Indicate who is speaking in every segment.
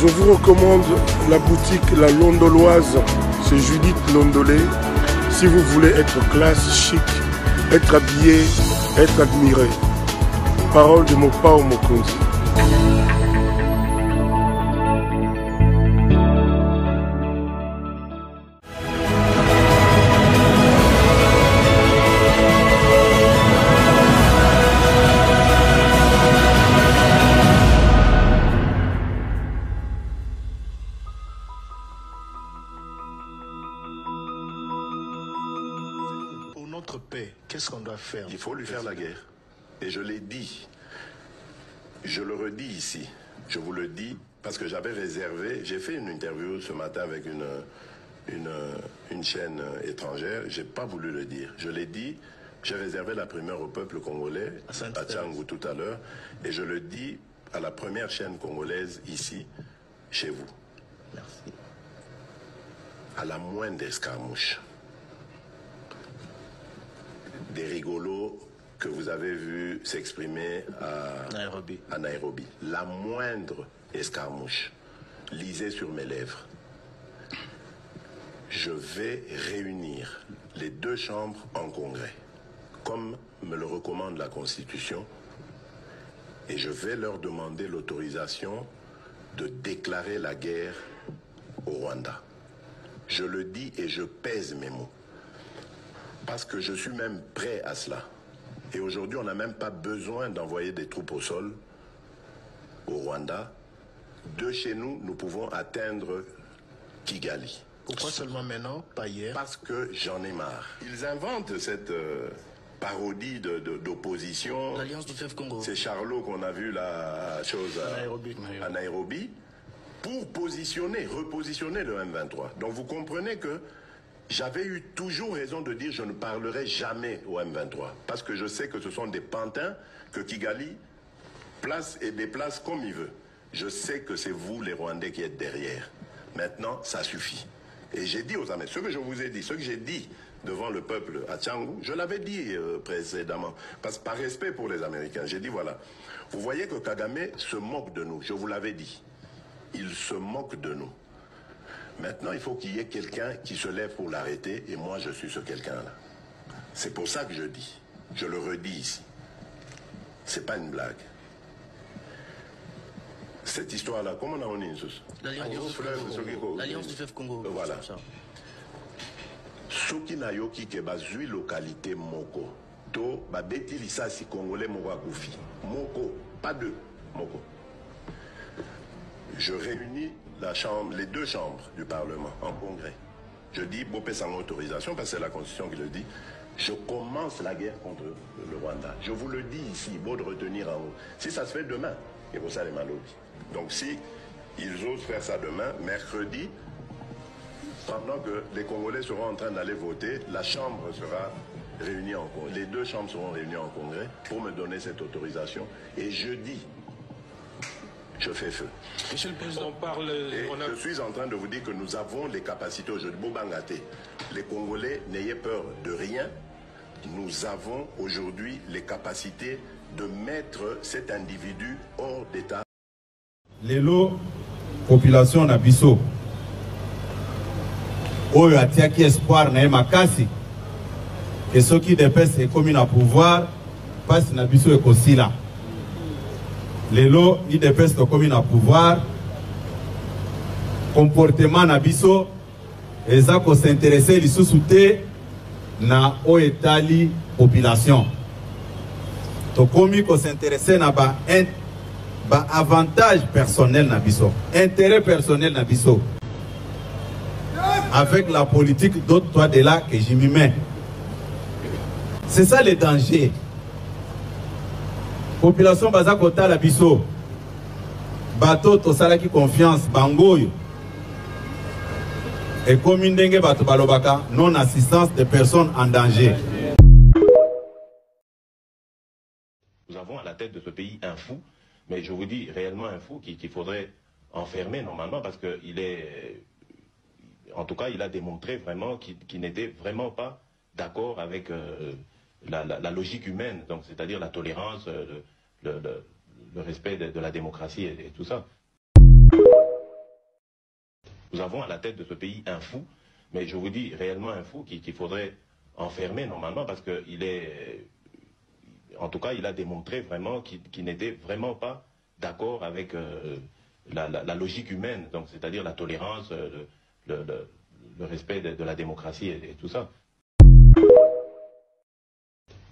Speaker 1: Je vous recommande la boutique La Londoloise, c'est Judith Londolé. Si vous voulez être classe, chic, être habillé, être admiré. Parole de Mopao Mokonzi.
Speaker 2: Notre paix, qu'est-ce qu'on doit faire?
Speaker 3: Il faut lui faire la guerre. Et je l'ai dit, je le redis ici, je vous le dis, parce que j'avais réservé, j'ai fait une interview ce matin avec une chaîne étrangère, j'ai pas voulu le dire. Je l'ai dit, j'ai réservé la primeur au peuple congolais, à Tchangou tout à l'heure, et je le dis à la première chaîne congolaise ici, chez vous.
Speaker 2: Merci.
Speaker 3: À la moindre escarmouche, des rigolos que vous avez vus s'exprimer à Nairobi. La moindre escarmouche, lisez sur mes lèvres. Je vais réunir les deux chambres en congrès, comme me le recommande la Constitution, et je vais leur demander l'autorisation de déclarer la guerre au Rwanda. Je le dis et je pèse mes mots. Parce que je suis même prêt à cela. Et aujourd'hui, on n'a même pas besoin d'envoyer des troupes au sol au Rwanda. De chez nous, nous pouvons atteindre Kigali.
Speaker 2: Pourquoi seulement maintenant, pas hier?
Speaker 3: Parce que j'en ai marre. Ils inventent cette parodie d'opposition.
Speaker 2: L'Alliance du Fleuve Congo.
Speaker 3: C'est Charlot qu'on a vu la chose à Nairobi pour repositionner le M23. Donc vous comprenez que j'avais eu toujours raison de dire je ne parlerai jamais au M23. Parce que je sais que ce sont des pantins que Kigali place et déplace comme il veut. Je sais que c'est vous les Rwandais qui êtes derrière. Maintenant, ça suffit. Et j'ai dit aux Américains, ce que je vous ai dit, ce que j'ai dit devant le peuple à Tchangou, je l'avais dit précédemment. Parce que par respect pour les Américains, j'ai dit voilà, vous voyez que Kagame se moque de nous, je vous l'avais dit. Il se moque de nous. Maintenant, il faut qu'il y ait quelqu'un qui se lève pour l'arrêter, et moi, je suis ce quelqu'un-là. C'est pour ça que je dis, je le redis ici. C'est pas une blague. Cette histoire-là, comment on a dit
Speaker 2: l'Alliance du Fleuve Congo.
Speaker 3: Voilà. Soki na yoki ke bazui localité moko, to babeti lisasi congolais moko akufi. Moko, pas deux, moko. Je réunis les deux chambres du Parlement en congrès. Je dis, Bopé sans autorisation, parce que c'est la Constitution qui le dit, je commence la guerre contre le Rwanda. Je vous le dis ici, beau de retenir en haut. Si ça se fait demain, et pour ça les malobis. Donc si ils osent faire ça demain, mercredi, pendant que les Congolais seront en train d'aller voter, la Chambre sera réunie en congrès. Les deux chambres seront réunies en congrès pour me donner cette autorisation. Et jeudi, je fais feu.
Speaker 4: Monsieur le Président,
Speaker 3: je suis en train de vous dire que nous avons les capacités aujourd'hui. Bobangate, les Congolais, n'ayez peur de rien. Nous avons aujourd'hui les capacités de mettre cet individu hors d'état.
Speaker 5: Lelo, population na biso. Oyo atiaki espoir na makasi. Que ceux qui dépensent les communes à pouvoir passent na biso ekosila. Lelo, ni dépensent les communes à pouvoir. Comportement na biso. Eza ko s'intéresser li sous-souté na oetali population. To komi ko s'intéresser na ba avantage personnel na biso, intérêt personnel na biso. Avec la politique d'autres toi de là que j'y m'y mets. C'est ça le danger. Population baza kota la biso. Bato to sala ki confiance bangoyo. Et comme ndenge bato balobaka, non assistance de personnes en danger.
Speaker 6: Nous avons à la tête de ce pays un fou, mais je vous dis réellement un fou qu'il faudrait enfermer normalement parce qu'il est, en tout cas, il a démontré vraiment qu'il n'était vraiment pas d'accord avec la logique humaine, donc c'est-à-dire la tolérance, le respect de la démocratie et tout ça. Nous avons à la tête de ce pays un fou, mais je vous dis réellement un fou qu'il faudrait enfermer normalement parce qu'il est... En tout cas, il a démontré vraiment qu'il n'était vraiment pas d'accord avec la logique humaine, donc c'est-à-dire la tolérance, le respect de la démocratie et tout ça.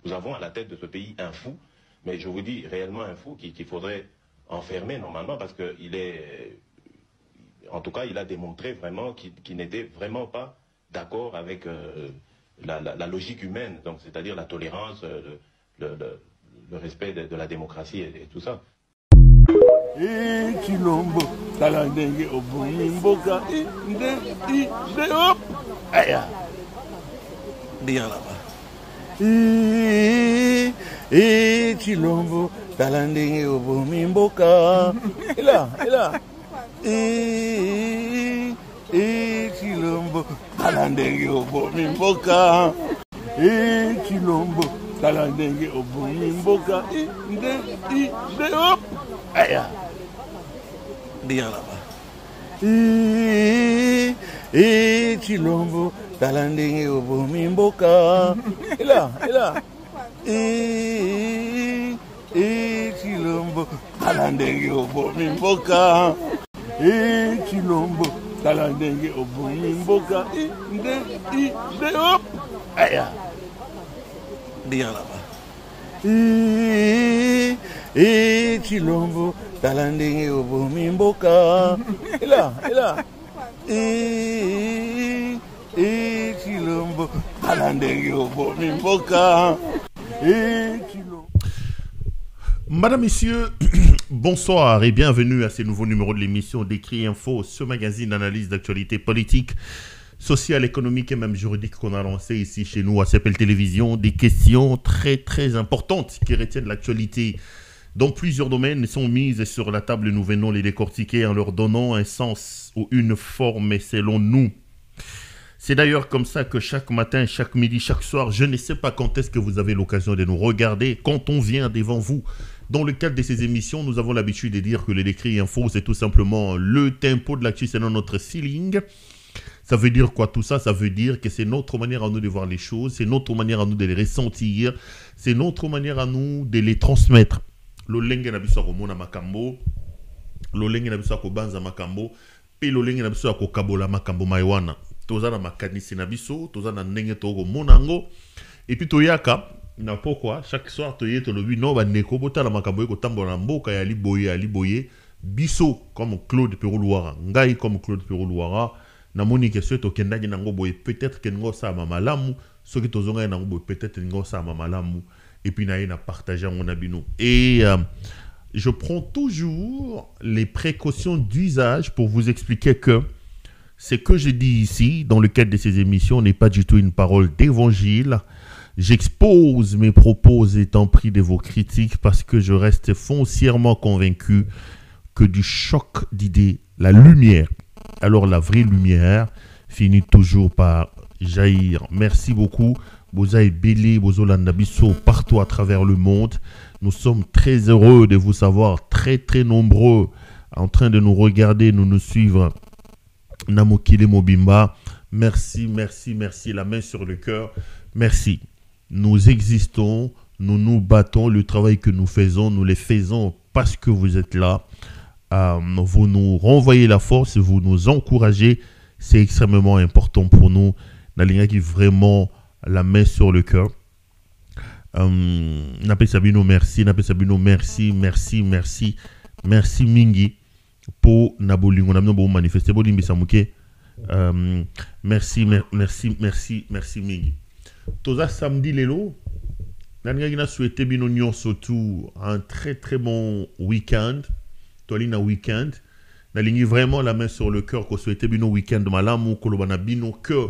Speaker 6: Nous avons à la tête de ce pays un fou, mais je vous dis réellement un fou qu'il faudrait enfermer normalement parce qu'il est... En tout cas, il a démontré vraiment qu'il n'était vraiment pas d'accord avec la logique humaine, donc c'est-à-dire la tolérance, le respect de la démocratie et tout ça.
Speaker 1: Chilombo, talandenge obumi mboka, hop, aya, bien là-bas. Chilombo, talandenge obumi mboka, et là. Chilombo, talandenge obumi mboka, Chilombo, talandenge obumi mboka, hop, aya, bien là-bas. Chilombo, talandenge obumi mboka, et là. Chilombo, talandenge obumi mboka, Chilombo, talandenge obumi mboka, hop, aya, bien là-bas. Chilombo, talandenge obumi mboka, et là. Chilombo, talandenge obumi mboka, Chilombo.
Speaker 4: Madame, Messieurs, bonsoir et bienvenue à ce nouveau numéro de l'émission d'Écrit Info, ce magazine d'analyse d'actualité politique, sociale, économique et même juridique qu'on a lancé ici chez nous à CPL Télévision. Des questions très très importantes qui retiennent l'actualité dans plusieurs domaines sont mises sur la table. Nous venons les décortiquer en leur donnant un sens ou une forme et selon nous. C'est d'ailleurs comme ça que chaque matin, chaque midi, chaque soir, je ne sais pas quand est-ce que vous avez l'occasion de nous regarder, quand on vient devant vous. Dans le cadre de ces émissions, nous avons l'habitude de dire que les Décrits Info, c'est tout simplement le tempo de l'actu, c'est notre ceiling. Ça veut dire quoi tout ça? Ça veut dire que c'est notre manière à nous de voir les choses, c'est notre manière à nous de les ressentir, c'est notre manière à nous de les transmettre. Lolenge na biso ko mona makambo, lolenge na biso ko banza makambo, pe lolenge na biso ko kabola makambo maiwana. Toza na makanisi na biso, toza na ndenge to ko monango, et puis toyaka na pourquoi chaque soir toye to lobi no ba neko bota la makambo ko tambola mboka ya liboye biso comme Claude Peroulouara, ngai comme Claude Peroulouara. Na moni question to kendagi nango boye peut-être que ngo sa mamalamu, ce que tozonga nango boye peut-être ngo sa mamalamu. Et puis, on a partagé mon abino. Et je prends toujours les précautions d'usage pour vous expliquer que ce que je dis ici, dans le cadre de ces émissions, n'est pas du tout une parole d'évangile. J'expose mes propos étant pris de vos critiques parce que je reste foncièrement convaincu que du choc d'idées, la lumière, alors la vraie lumière, finit toujours par jaillir. Merci beaucoup. Bozaï Bélé, Bozolanda Bisso, partout à travers le monde. Nous sommes très heureux de vous savoir très très nombreux en train de nous regarder, nous suivre. Namokile Mobimba, merci, la main sur le cœur, merci. Nous existons, nous nous battons, le travail que nous faisons, nous le faisons parce que vous êtes là. Vous nous renvoyez la force, vous nous encouragez, c'est extrêmement important pour nous. Nalinga qui vraiment la main sur le cœur. Napé Sabino, merci. Napé Sabino, merci mingi pour Nabolingo. On a beau manifester, Bolimbi Samouké. Merci mingi. Toza samedi lelo. Nanga souhaité bino nyon surtout un très très bon week-end. Tolina week-end. Nalingi vraiment la main sur le cœur qu'on souhaitait bino week-end malamu kolobana bino que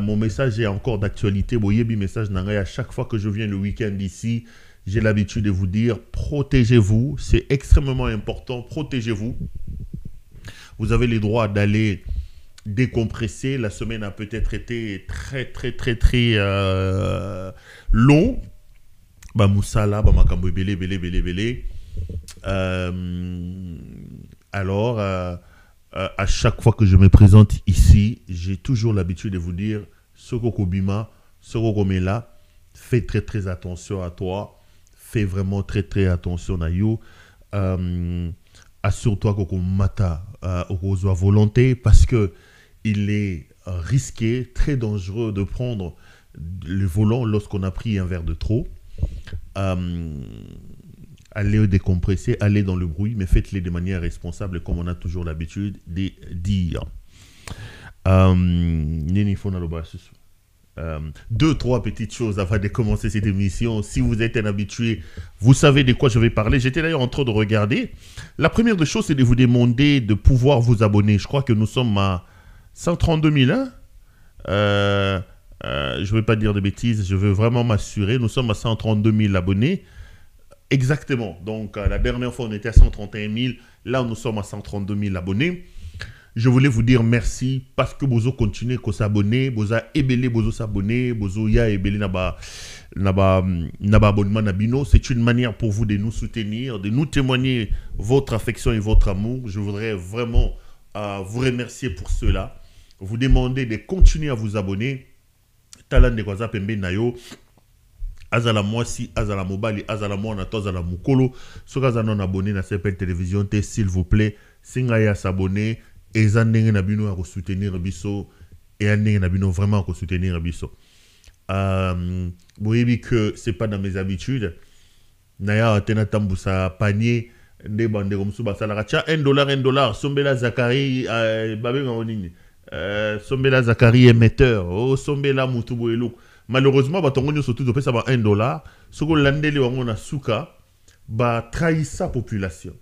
Speaker 4: mon message est encore d'actualité. Boyebi message nangaya à chaque fois que je viens le week-end ici, j'ai l'habitude de vous dire protégez-vous, c'est extrêmement important, protégez-vous. Vous avez le droit d'aller décompresser. La semaine a peut-être été très long. Ba Moussala, ba makambo belé. Alors à chaque fois que je me présente ici, j'ai toujours l'habitude de vous dire, Soko Bima, Soko Mela, fais très très attention à toi, fais vraiment très très attention à you. Assure-toi qu'on mata aux volonté parce que il est risqué, très dangereux de prendre le volant lorsqu'on a pris un verre de trop. Allez décompresser, allez dans le bruit, mais faites-les de manière responsable comme on a toujours l'habitude de dire. Deux, trois petites choses avant de commencer cette émission. Si vous êtes un habitué, vous savez de quoi je vais parler. J'étais d'ailleurs en train de regarder. La première des choses, c'est de vous demander de pouvoir vous abonner. Je crois que nous sommes à 132 000. Hein? Je ne vais pas dire de bêtises, je veux vraiment m'assurer. Nous sommes à 132 000 abonnés. Exactement. Donc, la dernière fois, on était à 131 000. Là, nous sommes à 132 000 abonnés. Je voulais vous dire merci parce que vous continuez à s'abonner, vous avez ébélé, vous s'abonner, vous avez ébélé abonnement nabino. C'est une manière pour vous de nous soutenir, de nous témoigner votre affection et votre amour. Je voudrais vraiment vous remercier pour cela. Vous demander de continuer à vous abonner. Talan de Kwaza Pembe Nayo. Azala Mwasi, Azala Mobali, Azala Mwana, Azala Mukolo. Si vous êtes abonné à cette télévision, s'il vous plaît, Singaya s'abonner. Et ça n'est pas à soutenir Bisso. Et ça n'est pas vraiment à soutenir Bisso. Vous voyez que ce n'est pas dans mes habitudes. Naya tena tambusa panier. Nde bande comme ça. $1. Sombela Zakari. Babé Maronini. Sombela Zakari émetteur. Oh, Sombela Mutuboelo. Malheureusement, batongo surtout de ça va $1. Ce que l'andele on a souka, ba trahit sa population.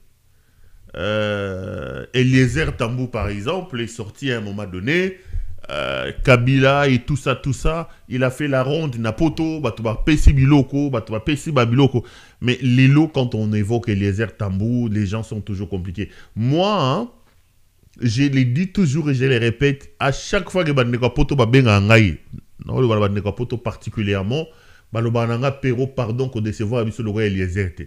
Speaker 4: Eliezer Tambou par exemple est sorti à un moment donné. Kabila et tout ça, il a fait la ronde Napoto, batuba pesi biloko, batuba pesi babiloko. Mais lilo quand on évoque Eliezer Tambou, les gens sont toujours compliqués. Moi, hein, je les dis toujours et je les répète à chaque fois que bandeko poto ba benga ngai. Non, le bandeko poto particulièrement, balobananga pero pardon ko décevoir biso le roi Eliezer te.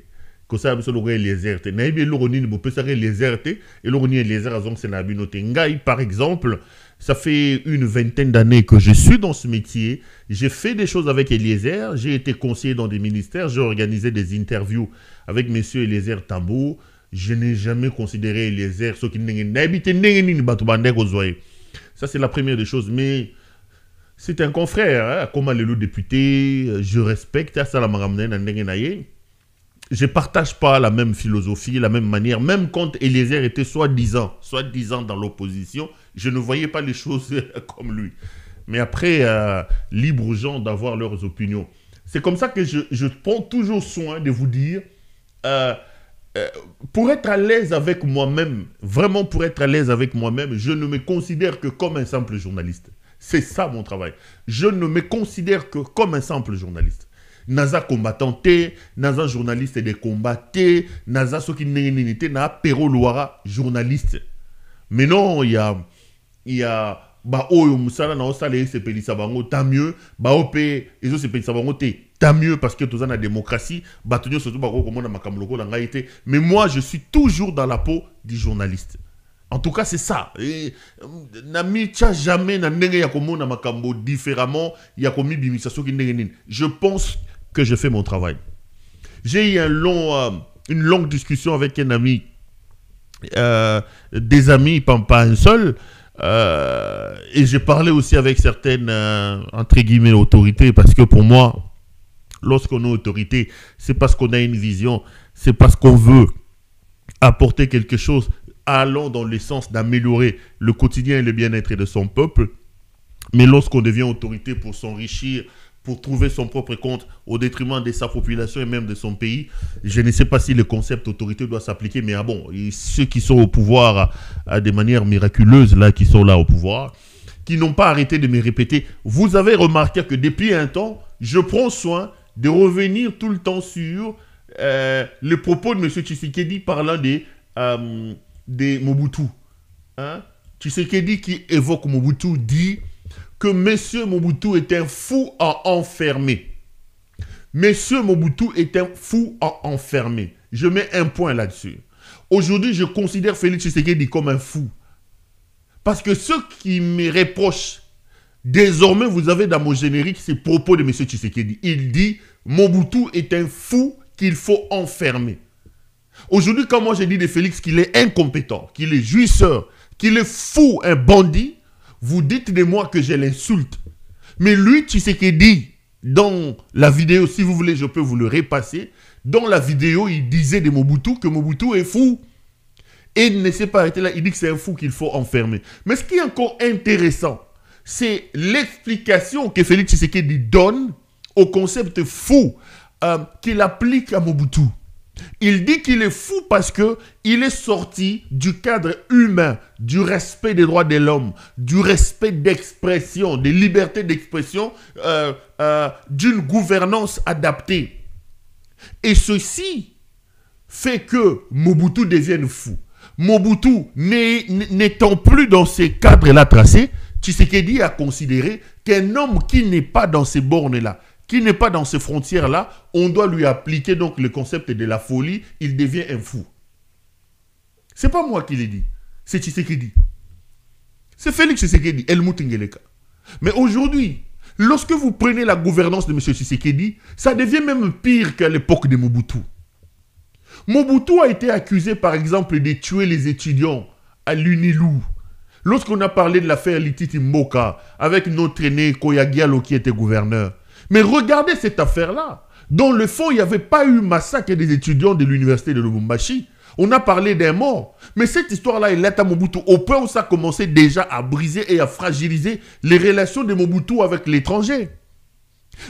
Speaker 4: Que ça biso le roi Eliezer te. Na ibi loroni bo pesa Eliezer te et loroni Eliezer azong c'est na binote ngai par exemple. Ça fait une vingtaine d'années que je suis dans ce métier. J'ai fait des choses avec Eliezer. J'ai été conseiller dans des ministères. J'ai organisé des interviews avec M. Eliezer Tambou. Je n'ai jamais considéré Eliezer ce qui ça, c'est la première des choses. Mais c'est un confrère. Hein, comme le député, je respecte. Je ne partage pas la même philosophie, la même manière. Même quand Eliezer était soi-disant dans l'opposition, je ne voyais pas les choses comme lui. Mais après, libre aux gens d'avoir leurs opinions. C'est comme ça que je prends toujours soin de vous dire, pour être à l'aise avec moi-même, vraiment pour être à l'aise avec moi-même, je ne me considère que comme un simple journaliste. C'est ça mon travail. Je ne me considère que comme un simple journaliste. Naza combattanté, Naza journaliste des combattés, Naza ce qui n'est na Pero Loara journaliste. Mais non, il y a ba oyo musala na osale se pelisa bango tant mieux, ba opé ezo se pelisa bango tant mieux parce que tous en la démocratie, ba tonyo surtout ba ko komona makambo loko la ngaité. Mais moi je suis toujours dans la peau du journaliste. En tout cas, c'est ça. Nami tcha jamais na ndenge ya komona makambo différemment, ya komi bimisaso ki ndenge nini. Je pense que je fais mon travail. J'ai eu une longue discussion avec un ami, des amis, pas un seul, et j'ai parlé aussi avec certaines, entre guillemets, autorités, parce que pour moi, lorsqu'on a autorité, c'est parce qu'on a une vision, c'est parce qu'on veut apporter quelque chose, allant dans le sens d'améliorer le quotidien et le bien-être de son peuple. Mais lorsqu'on devient autorité pour s'enrichir, pour trouver son propre compte au détriment de sa population et même de son pays, je ne sais pas si le concept autorité doit s'appliquer, mais bon, ceux qui sont au pouvoir à des manières miraculeuses, là, qui sont là au pouvoir, qui n'ont pas arrêté de me répéter, vous avez remarqué que depuis un temps, je prends soin de revenir tout le temps sur les propos de M. Tshisekedi parlant de Mobutu. Hein? Tshisekedi qui évoque Mobutu dit que M. Mobutu est un fou à enfermer. M. Mobutu est un fou à enfermer. Je mets un point là-dessus. Aujourd'hui, je considère Félix Tshisekedi comme un fou. Parce que ceux qui me reprochent, désormais vous avez dans mon générique ces propos de M. Tshisekedi. Il dit Mobutu est un fou qu'il faut enfermer. Aujourd'hui, quand moi j'ai dit de Félix qu'il est incompétent, qu'il est jouisseur, qu'il est fou, un bandit, vous dites de moi que je l'insulte. Mais lui, Tshisekedi, dans la vidéo, si vous voulez, je peux vous le repasser. Dans la vidéo, il disait de Mobutu que Mobutu est fou. Et il ne s'est pas arrêté là, il dit que c'est un fou qu'il faut enfermer. Mais ce qui est encore intéressant, c'est l'explication que Félix Tshisekedi donne au concept fou qu'il applique à Mobutu. Il dit qu'il est fou parce qu'il est sorti du cadre humain, du respect des droits de l'homme, du respect d'expression, des libertés d'expression, d'une gouvernance adaptée. Et ceci fait que Mobutu devienne fou. Mobutu n'étant plus dans ces cadres-là tracés, Tshisekedi a considéré qu'un homme qui n'est pas dans ces bornes-là, qui n'est pas dans ces frontières-là, on doit lui appliquer donc le concept de la folie, il devient un fou. C'est pas moi qui l'ai dit, c'est Tshisekedi. C'est Félix Tshisekedi, Helmut Ngeleka. Mais aujourd'hui, lorsque vous prenez la gouvernance de M. Tshisekedi, ça devient même pire qu'à l'époque de Mobutu. Mobutu a été accusé par exemple de tuer les étudiants à l'Unilou. Lorsqu'on a parlé de l'affaire Lititi Mboka avec notre aîné Koyagialo qui était gouverneur. Mais regardez cette affaire-là. Dans le fond, il n'y avait pas eu massacre des étudiants de l'université de Lubumbashi. On a parlé d'un mort. Mais cette histoire-là, elle est à Mobutu au point où ça a commencé déjà à briser et à fragiliser les relations de Mobutu avec l'étranger.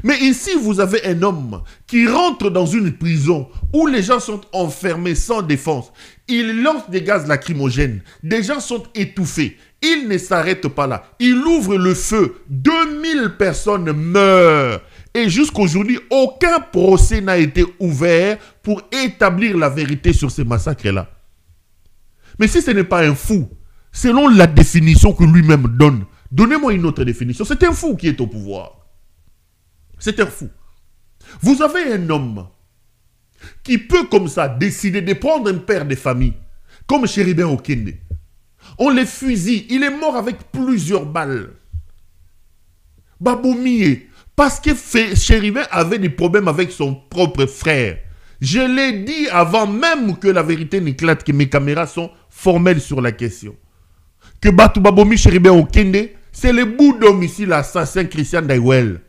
Speaker 4: Mais ici, vous avez un homme qui rentre dans une prison où les gens sont enfermés sans défense. Il lance des gaz lacrymogènes. Des gens sont étouffés. Il ne s'arrête pas là. Il ouvre le feu. 2000 personnes meurent. Et jusqu'aujourd'hui, aucun procès n'a été ouvert pour établir la vérité sur ces massacres-là. Mais si ce n'est pas un fou, selon la définition que lui-même donne, donnez-moi une autre définition. C'est un fou qui est au pouvoir. C'est un fou. Vous avez un homme qui peut comme ça décider de prendre un père de famille, comme Chéribin Okende. On les fusille. Il est mort avec plusieurs balles. Baboumie, parce que Chéribin avait des problèmes avec son propre frère. Je l'ai dit avant même que la vérité n'éclate, que mes caméras sont formelles sur la question. Que Batou Baboumi Chéribin Okende, c'est le bout d'homme ici, l'assassin Christian Daiwel.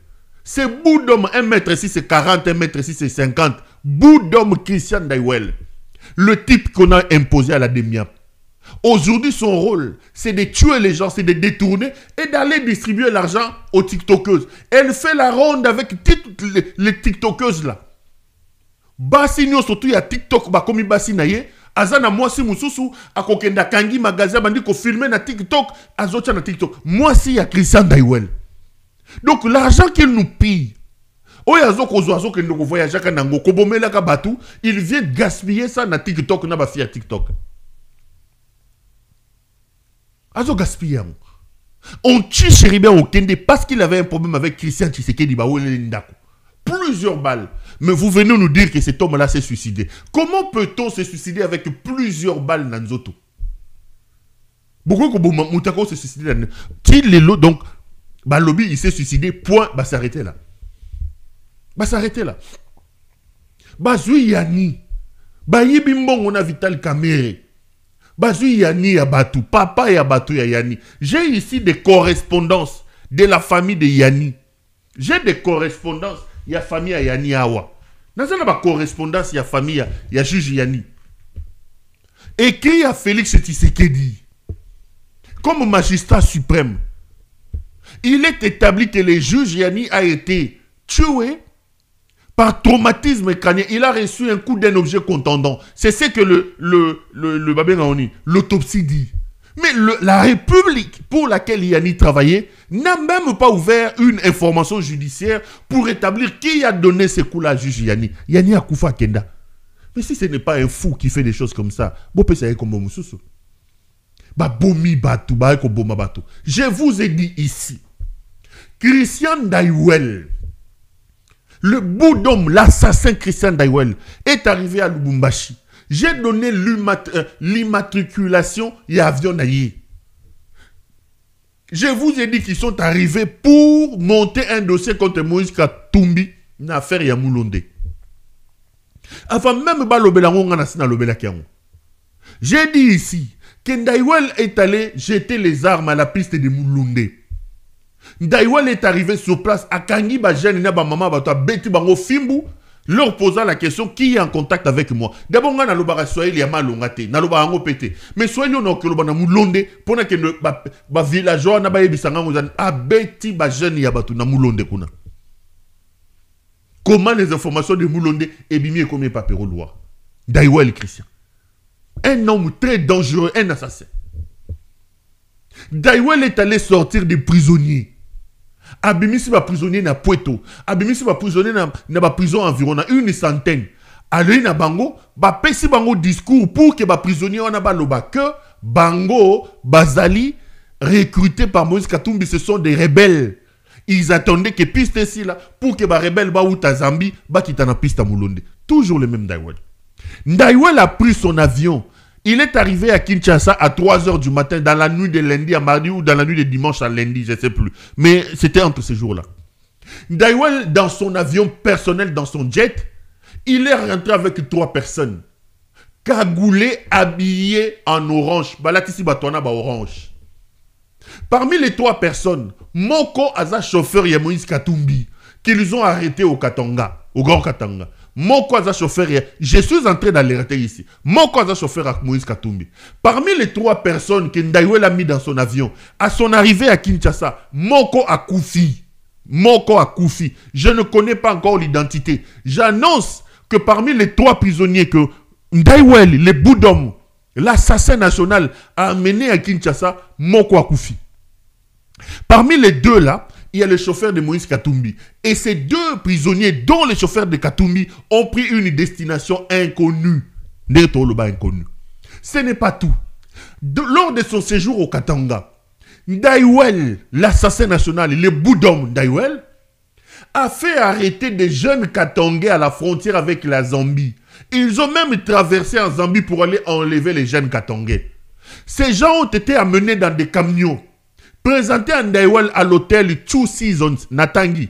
Speaker 4: C'est bout d'homme, 1m6 c'est 40, 1m6 c'est 50. Bout d'homme Christian Daiwel. Le type qu'on a imposé à la DEMIAP. Aujourd'hui, son rôle, c'est de tuer les gens, c'est de détourner et d'aller distribuer l'argent aux TikTokeuses. Elle fait la ronde avec toutes les TikTokeuses là. Bassinio, surtout, il y a TikTok, comme Bassinaye. Azana moi si mususu akokenda kangi magasin bandi ko filmer na TikTok, azocha na TikTok. Moi si il y a Christian Daiwel. Donc l'argent qu'il nous pille, il vient gaspiller ça na TikTok, na ba fia TikTok. Azo gaspiller. On tue Chéribin Okende parce qu'il avait un problème avec Christian Tshisekedi Bawele Ndako. Plusieurs balles. Mais vous venez nous dire que cet homme-là s'est suicidé. Comment peut-on se suicider avec plusieurs balles dans Nzoto? Beaucoup de gens se suicidé. Donc, bah, lobby, il s'est suicidé, point, bah s'arrêter là. Bah s'arrêter là. Bah zui yani. Bah yibimbong on a Vital Kamere. Bah zui yani ya Batu. Papa ya Batu ya Yani. J'ai ici des correspondances de la famille de Yani. J'ai des correspondances, il y a famille ya Yani Awa. Dans la correspondance, il y a famille, il y a juge Yani. Écrit à Félix Tshisekedi comme magistrat suprême. Il est établi que le juge Yani a été tué par traumatisme crânien. Il a reçu un coup d'un objet contondant. C'est ce que l'autopsie dit. Mais la République pour laquelle Yani travaillait n'a même pas ouvert une information judiciaire pour établir qui a donné ce coup-là à juge Yani. Yani a Koufa Kenda. Mais si ce n'est pas un fou qui fait des choses comme ça, je vous ai dit ici, Christian Daiwel, le bout d'homme, l'assassin Christian Daiwel, est arrivé à Lubumbashi. J'ai donné l'immatriculation et avion naïe. Je vous ai dit qu'ils sont arrivés pour monter un dossier contre Moïse Katumbi, une affaire Yamoulonde. Enfin, même j'ai dit ici que Ndaiwel est allé jeter les armes à la piste de Moulonde. Ndaiwel est arrivé sur place à Kangi Bajen na ba maman ba to beti bango fimbu, leur posant la question qui est en contact avec moi. D'abord nga na lobara soyel ya malonga te, na lobara ngo pété. Mais soyel no ke lobana Moulonde pona ke ba villageois na ba yebisanga ngozana a beti ba jeune ya batu na Moulonde kuna. Comment les informations de Moulonde ebimi comme papero loi. Ndaiwel Christian. Un homme très dangereux, un assassin. Ndaiwel est allé sortir des prisonniers. Abimisi va prisonnier na Puerto. Abimisi va prisonnier na prison environ na 100. Allez na bango, ba pesi bango discours pour que ba prisonnier on a ba loba que bango bazali recrutés par Moïse Katumbi, ce sont des rebelles. Ils attendaient que piste ici là pour que ba rebelle ba ou ta Zambie ba kitana piste à Moulonde. Toujours le même Ndaiwel. Ndaiwel a pris son avion. Il est arrivé à Kinshasa à 3 h du matin, dans la nuit de lundi à mardi ou dans la nuit de dimanche à lundi, je ne sais plus. Mais c'était entre ces jours-là. Ndaiwel, dans son avion personnel, dans son jet, il est rentré avec 3 personnes. Cagoulé, habillé en orange. Balatisi batona ba orange. Parmi les 3 personnes, Moko Aza chauffeur ya Moïse Katumbi, qu'ils ont arrêté au Katanga, au Grand Katanga. Moko Aza chauffeur, je suis en train d'alerter ici. Moko Aza chauffeur à Moïse Katumbi. Parmi les 3 personnes que Ndaiwel a mis dans son avion, à son arrivée à Kinshasa, Moko a Koufi. Moko a Koufi. Je ne connais pas encore l'identité. J'annonce que parmi les 3 prisonniers que Ndaiwel, le bout d'homme, l'assassin national, a amené à Kinshasa, Moko a Koufi. Parmi les 2 là, il y a le chauffeur de Moïse Katumbi. Et ces 2 prisonniers, dont le chauffeur de Katumbi, ont pris une destination inconnue. Inconnue. Ce n'est pas tout. Lors de son séjour au Katanga, Ndaiwel, l'assassin national, le bout d'homme Ndaiwel, a fait arrêter des jeunes Katangais à la frontière avec la Zambie. Ils ont même traversé en Zambie pour aller enlever les jeunes Katangais. Ces gens ont été amenés dans des camions. Présenté à Ndaiwel à l'hôtel 2 Seasons, Natangi,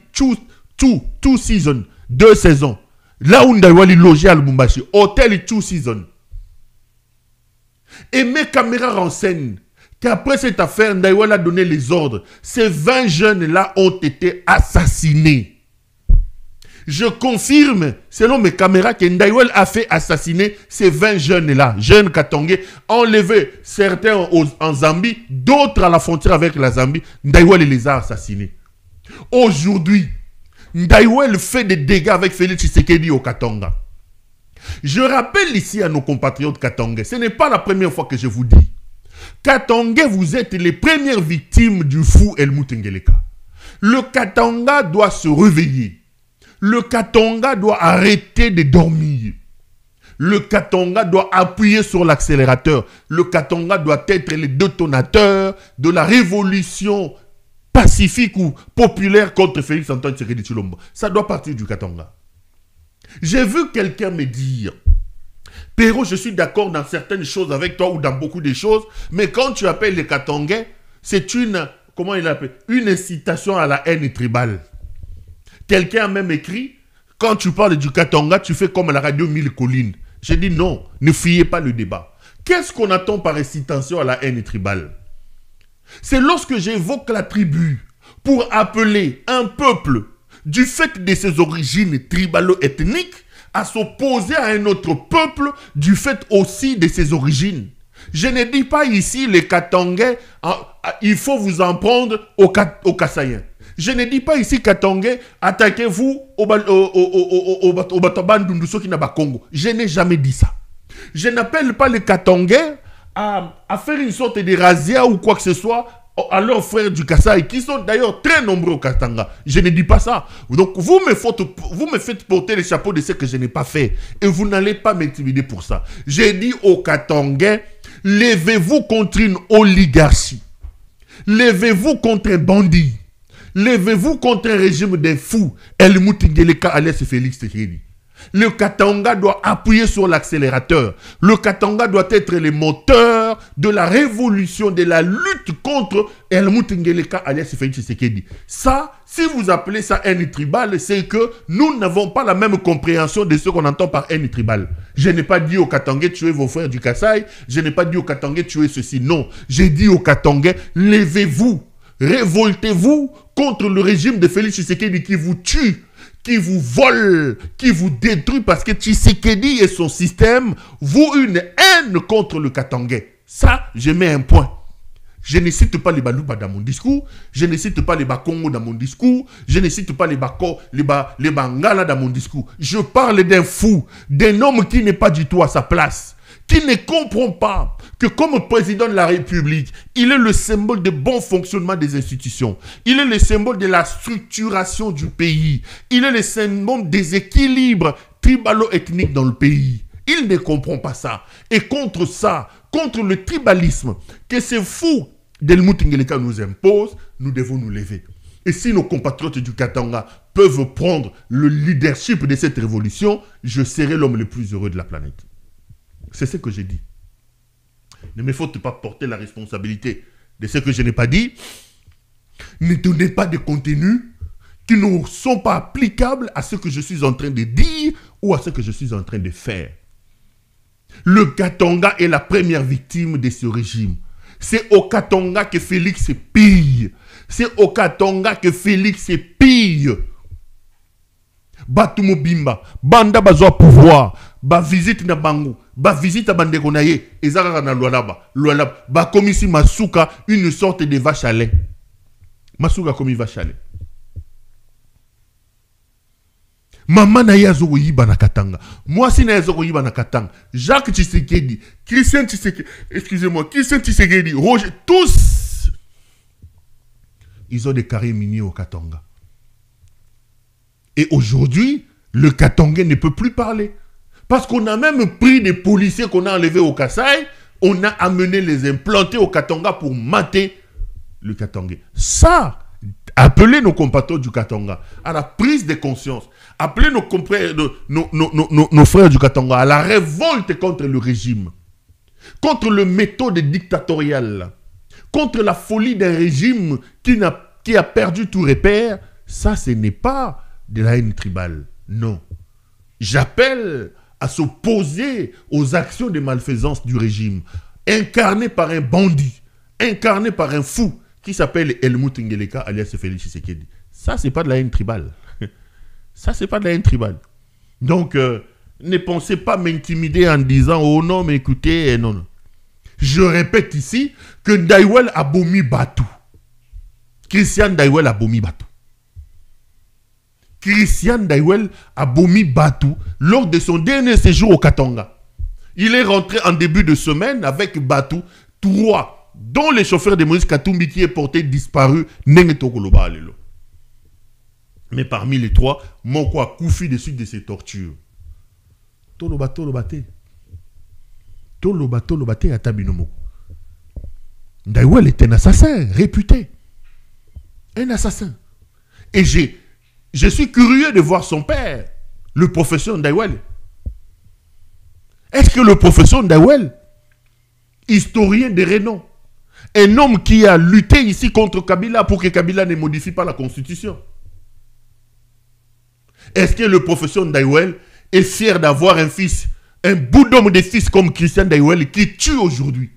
Speaker 4: 2 Seasons, 2 saisons. Là où Ndaiwel est logé à Lubumbashi, hôtel 2 Seasons. Et mes caméras renseignent qu'après cette affaire, Ndaiwel a donné les ordres. Ces 20 jeunes-là ont été assassinés. Je confirme, selon mes caméras, que Ndaiwel a fait assassiner ces 20 jeunes-là, jeunes Katangais, enlevés, certains en Zambie, d'autres à la frontière avec la Zambie. Ndaiwel les a assassinés. Aujourd'hui, Ndaiwel fait des dégâts avec Félix Tshisekedi au Katanga. Je rappelle ici à nos compatriotes Katangais, ce n'est pas la première fois que je vous dis. Katangais, vous êtes les premières victimes du fou Helmut Ngeleka. Le Katanga doit se réveiller. Le Katanga doit arrêter de dormir. Le Katanga doit appuyer sur l'accélérateur. Le Katanga doit être le détonateur de la révolution pacifique ou populaire contre Félix Antoine Tshisekedi Tshilombo. Ça doit partir du Katanga. J'ai vu quelqu'un me dire, Péro, je suis d'accord dans certaines choses avec toi ou dans beaucoup de choses, mais quand tu appelles les Katangais, c'est une, comment il appelle, une incitation à la haine tribale. Quelqu'un a même écrit, quand tu parles du Katanga, tu fais comme la radio 1000 collines. J'ai dit non, ne fuyez pas le débat. Qu'est-ce qu'on attend par incitation à la haine tribale? C'est lorsque j'évoque la tribu pour appeler un peuple du fait de ses origines tribalo-ethniques à s'opposer à un autre peuple du fait aussi de ses origines. Je ne dis pas ici les Katangais, il faut vous en prendre aux Kassaïens. Je ne dis pas ici Katangais, attaquez-vous au Bataban Dunduso qui n'a pas Congo. Je n'ai jamais dit ça. Je n'appelle pas les Katangais à faire une sorte de razzia ou quoi que ce soit à leurs frères du Kasaï, qui sont d'ailleurs très nombreux au Katanga. Je ne dis pas ça. Donc vous me faites porter le chapeau de ce que je n'ai pas fait. Et vous n'allez pas m'intimider pour ça. J'ai dit aux Katangais, levez-vous contre une oligarchie. Levez-vous contre un bandit. Levez-vous contre un régime des fous. Helmut Ngeleka alias Félix Tshisekedi. Le Katanga doit appuyer sur l'accélérateur. Le Katanga doit être le moteur de la révolution, de la lutte contre Helmut Ngeleka alias Félix Tshisekedi. Ça, si vous appelez ça haine tribale, c'est que nous n'avons pas la même compréhension de ce qu'on entend par haine tribale. Je n'ai pas dit aux Katangais tuez vos frères du Kasaï. Je n'ai pas dit aux Katangais tuez ceci. Non, j'ai dit aux Katangais levez-vous, révoltez-vous contre le régime de Félix Tshisekedi qui vous tue, qui vous vole, qui vous détruit parce que Tshisekedi et son système vouent une haine contre le Katangais. Ça, je mets un point. Je ne cite pas les Balouba dans mon discours, je ne cite pas les Bakongo dans mon discours, je ne cite pas les Bangala dans mon discours. Je parle d'un fou, d'un homme qui n'est pas du tout à sa place, qui ne comprend pas que comme président de la République, il est le symbole de bon fonctionnement des institutions. Il est le symbole de la structuration du pays. Il est le symbole des équilibres tribalo-ethniques dans le pays. Il ne comprend pas ça. Et contre ça, contre le tribalisme que ces fous d'Helmut Ngeleka nous imposent, nous devons nous lever. Et si nos compatriotes du Katanga peuvent prendre le leadership de cette révolution, je serai l'homme le plus heureux de la planète. C'est ce que j'ai dit. Ne me faut pas porter la responsabilité de ce que je n'ai pas dit. Ne donnez pas de contenus qui ne sont pas applicables à ce que je suis en train de dire ou à ce que je suis en train de faire. Le Katanga est la première victime de ce régime. C'est au Katanga que Félix pille. C'est au Katanga que Félix pille. Batumo Bimba, Banda Bazoa pouvoir, ba visite na bango, ba visite à Bandeko naye, ezaka na Lualaba, ba komisi Masuka une sorte de vache à lait. Masuka comme vache à lait. Maman na yazo yiba na Katanga. Moi si na yazo yiba na Katanga. Jacques Tshisekedi, Christian Tshisekedi, excusez-moi, Christian Tshisekedi, Roger, tous ils ont des carrés miniers au Katanga. Et aujourd'hui, le Katangais ne peut plus parler. Parce qu'on a même pris des policiers qu'on a enlevés au Kasaï, on a amené les implanter au Katanga pour mater le Katangais. Ça, appelez nos compatriotes du Katanga à la prise de conscience. Appelez nos frères du Katanga à la révolte contre le régime. Contre le méthode dictatoriale. Contre la folie d'un régime qui a perdu tout repère. Ça, ce n'est pas de la haine tribale. Non. J'appelle à s'opposer aux actions de malfaisance du régime, incarné par un bandit, incarné par un fou, qui s'appelle Helmut Ngeleka, alias Félix Tshisekedi. Ça, c'est pas de la haine tribale. Ça, c'est pas de la haine tribale. Donc, ne pensez pas m'intimider en disant, oh non, mais écoutez, non, non. Je répète ici que Ndaïwel a bomi Batou. Christian Ndaïwel a bomi Batou. Christian Ndaïwel a bomi Batou lors de son dernier séjour au Katanga. Il est rentré en début de semaine avec Batou, 3, dont le chauffeur de Moïse Katumbi qui est porté disparu, Nengetokoloba Alelo. Mais parmi les 3, Moko a Koufi de suite de ses tortures. Tolobate à Tabinomo. Ndaïwel est un assassin réputé. Un assassin. Et je suis curieux de voir son père, le professeur Ndaïwel. Est-ce que le professeur Ndaïwel, historien de renom, un homme qui a lutté ici contre Kabila pour que Kabila ne modifie pas la constitution, est-ce que le professeur Ndaïwel est fier d'avoir un fils, un bout d'homme de fils comme Christian Ndaïwel qui tue aujourd'hui?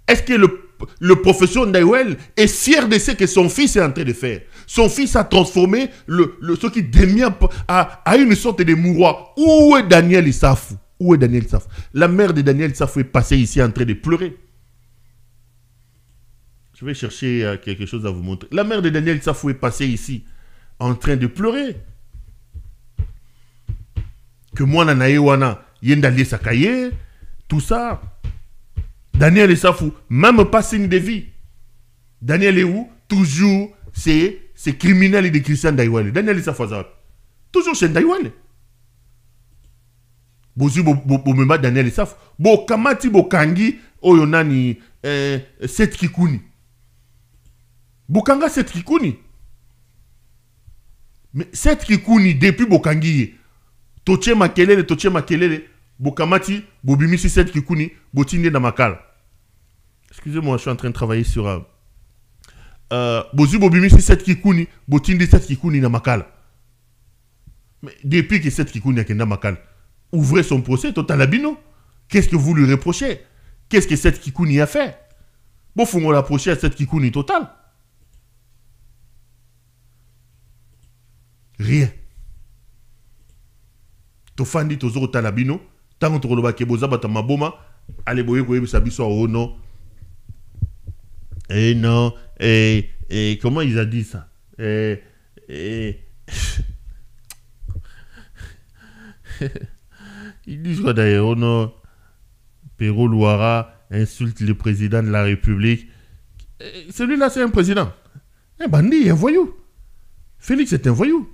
Speaker 4: Est-ce que le professeur Ndaïwel est fier de ce que son fils est en train de faire? Son fils a transformé ce qui devient à une sorte de mouroir. Où est Daniel Issafou? Où est Daniel Issafou? La mère de Daniel Issafou est passée ici en train de pleurer. Je vais chercher quelque chose à vous montrer. La mère de Daniel Issafou est passée ici en train de pleurer. Que moi, Nanaïwana, Yendali Sakaye, tout ça. Daniel Issafou, même pas signe de vie. Daniel est où? Toujours, c'est criminel et de Christian Ndaïwel. Daniel Issafou, toujours chez Ndaïwel. Bozu Bomema Daniel Issafou. Bo Kamati Bo Kangi, Oyonani, Set Kikuni. Bokanga Set Kikuni. Mais Set Kikuni, depuis Bokangi, Toche makelele, bokamati, bobimisi set kikuni, botinde na makala. Excusez-moi, je suis en train de travailler sur bozu bobimisi set kikuni, botinde set kikuni na makala. Mais depuis que set kikuni a kenda makala, ouvrez son procès, total abino. Qu'est-ce que vous lui reprochez? Qu'est-ce que set kikuni a fait? Bon, faut qu'on l'approcher à set kikuni total. Rien. Tofandi tozoro talabino, tant que tu ke boza bata maboma, allez boye koye bisabiso oh non. Eh non, comment ils a dit ça? Ils disent quoi d'ailleurs? Oh non, Perrault Louara insulte le président de la République. Celui-là, c'est un président. Un bandit, un voyou. Félix est un voyou.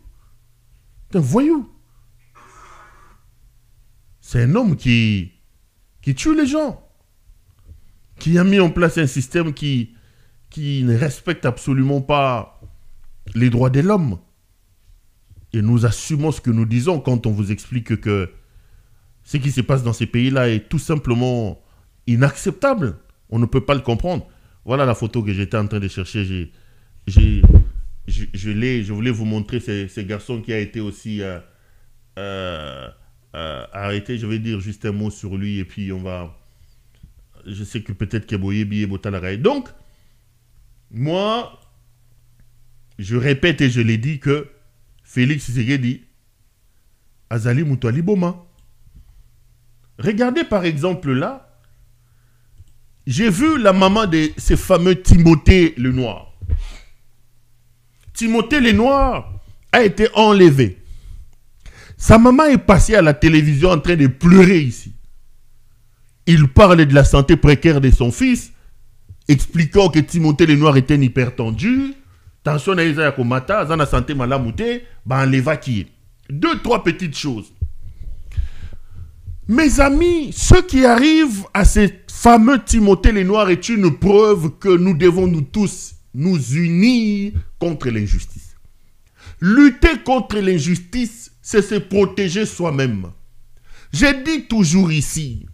Speaker 4: C'est un voyou. C'est un homme qui tue les gens. Qui a mis en place un système qui ne respecte absolument pas les droits de l'homme. Et nous assumons ce que nous disons quand on vous explique que ce qui se passe dans ces pays-là est tout simplement inacceptable. On ne peut pas le comprendre. Voilà la photo que j'étais en train de chercher. Je voulais vous montrer ce garçon qui a été aussi arrêté. Je vais dire juste un mot sur lui et puis on va... Je sais que peut-être Keboye Biye Botalaraï. Donc, moi, je répète et je l'ai dit que Félix Tshisekedi Azali Moutouali Boma. Regardez par exemple là, j'ai vu la maman de ce fameux Timothée Lenoir. Timothée Lenoir a été enlevé. Sa maman est passée à la télévision en train de pleurer ici. Il parle de la santé précaire de son fils, expliquant que Timothée Lenoir était hypertendu, tension na Isa Yakomata, zana santé malamouté, ben l'évacuer. 2-3 petites choses. Mes amis, ce qui arrive à ce fameux Timothée Lenoir est une preuve que nous devons nous tous nous unir contre l'injustice. Lutter contre l'injustice, c'est se protéger soi-même. J'ai dit toujours ici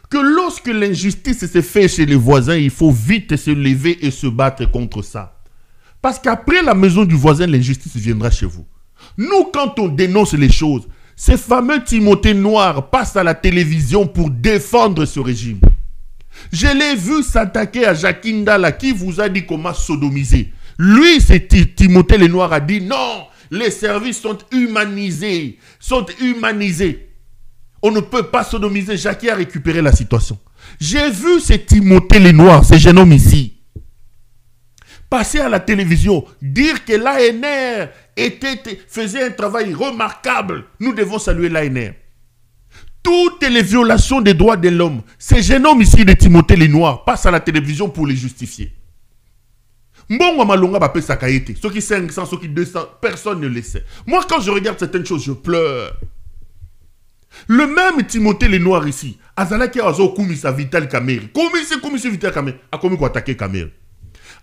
Speaker 4: que lorsque l'injustice se fait chez les voisins, il faut vite se lever et se battre contre ça. Parce qu'après la maison du voisin, l'injustice viendra chez vous. Nous, quand on dénonce les choses, ces fameux Timothée Noir passent à la télévision pour défendre ce régime. Je l'ai vu s'attaquer à Jacques Ndala qui vous a dit comment sodomiser. Lui, c'est Timothée Lenoir a dit non, les services sont humanisés, On ne peut pas sodomiser. Jacques a récupéré la situation. J'ai vu ce Timothée Lenoir, ce jeune homme ici, passer à la télévision, dire que l'ANR faisait un travail remarquable. Nous devons saluer l'ANR. Toutes les violations des droits de l'homme, ce jeune homme ici de Timothée Lenoir passe à la télévision pour les justifier. Mbongo Malonga Bapé Sakaïté, ceux qui 500, ceux qui 200, personne ne le sait. Moi, quand je regarde certaines choses, je pleure. Le même Timothée Lenoir ici, Azalaki Azo Koumisa Vital Kameri. Koumisi Vital Kameri. A comment quoi attaquer Kameri.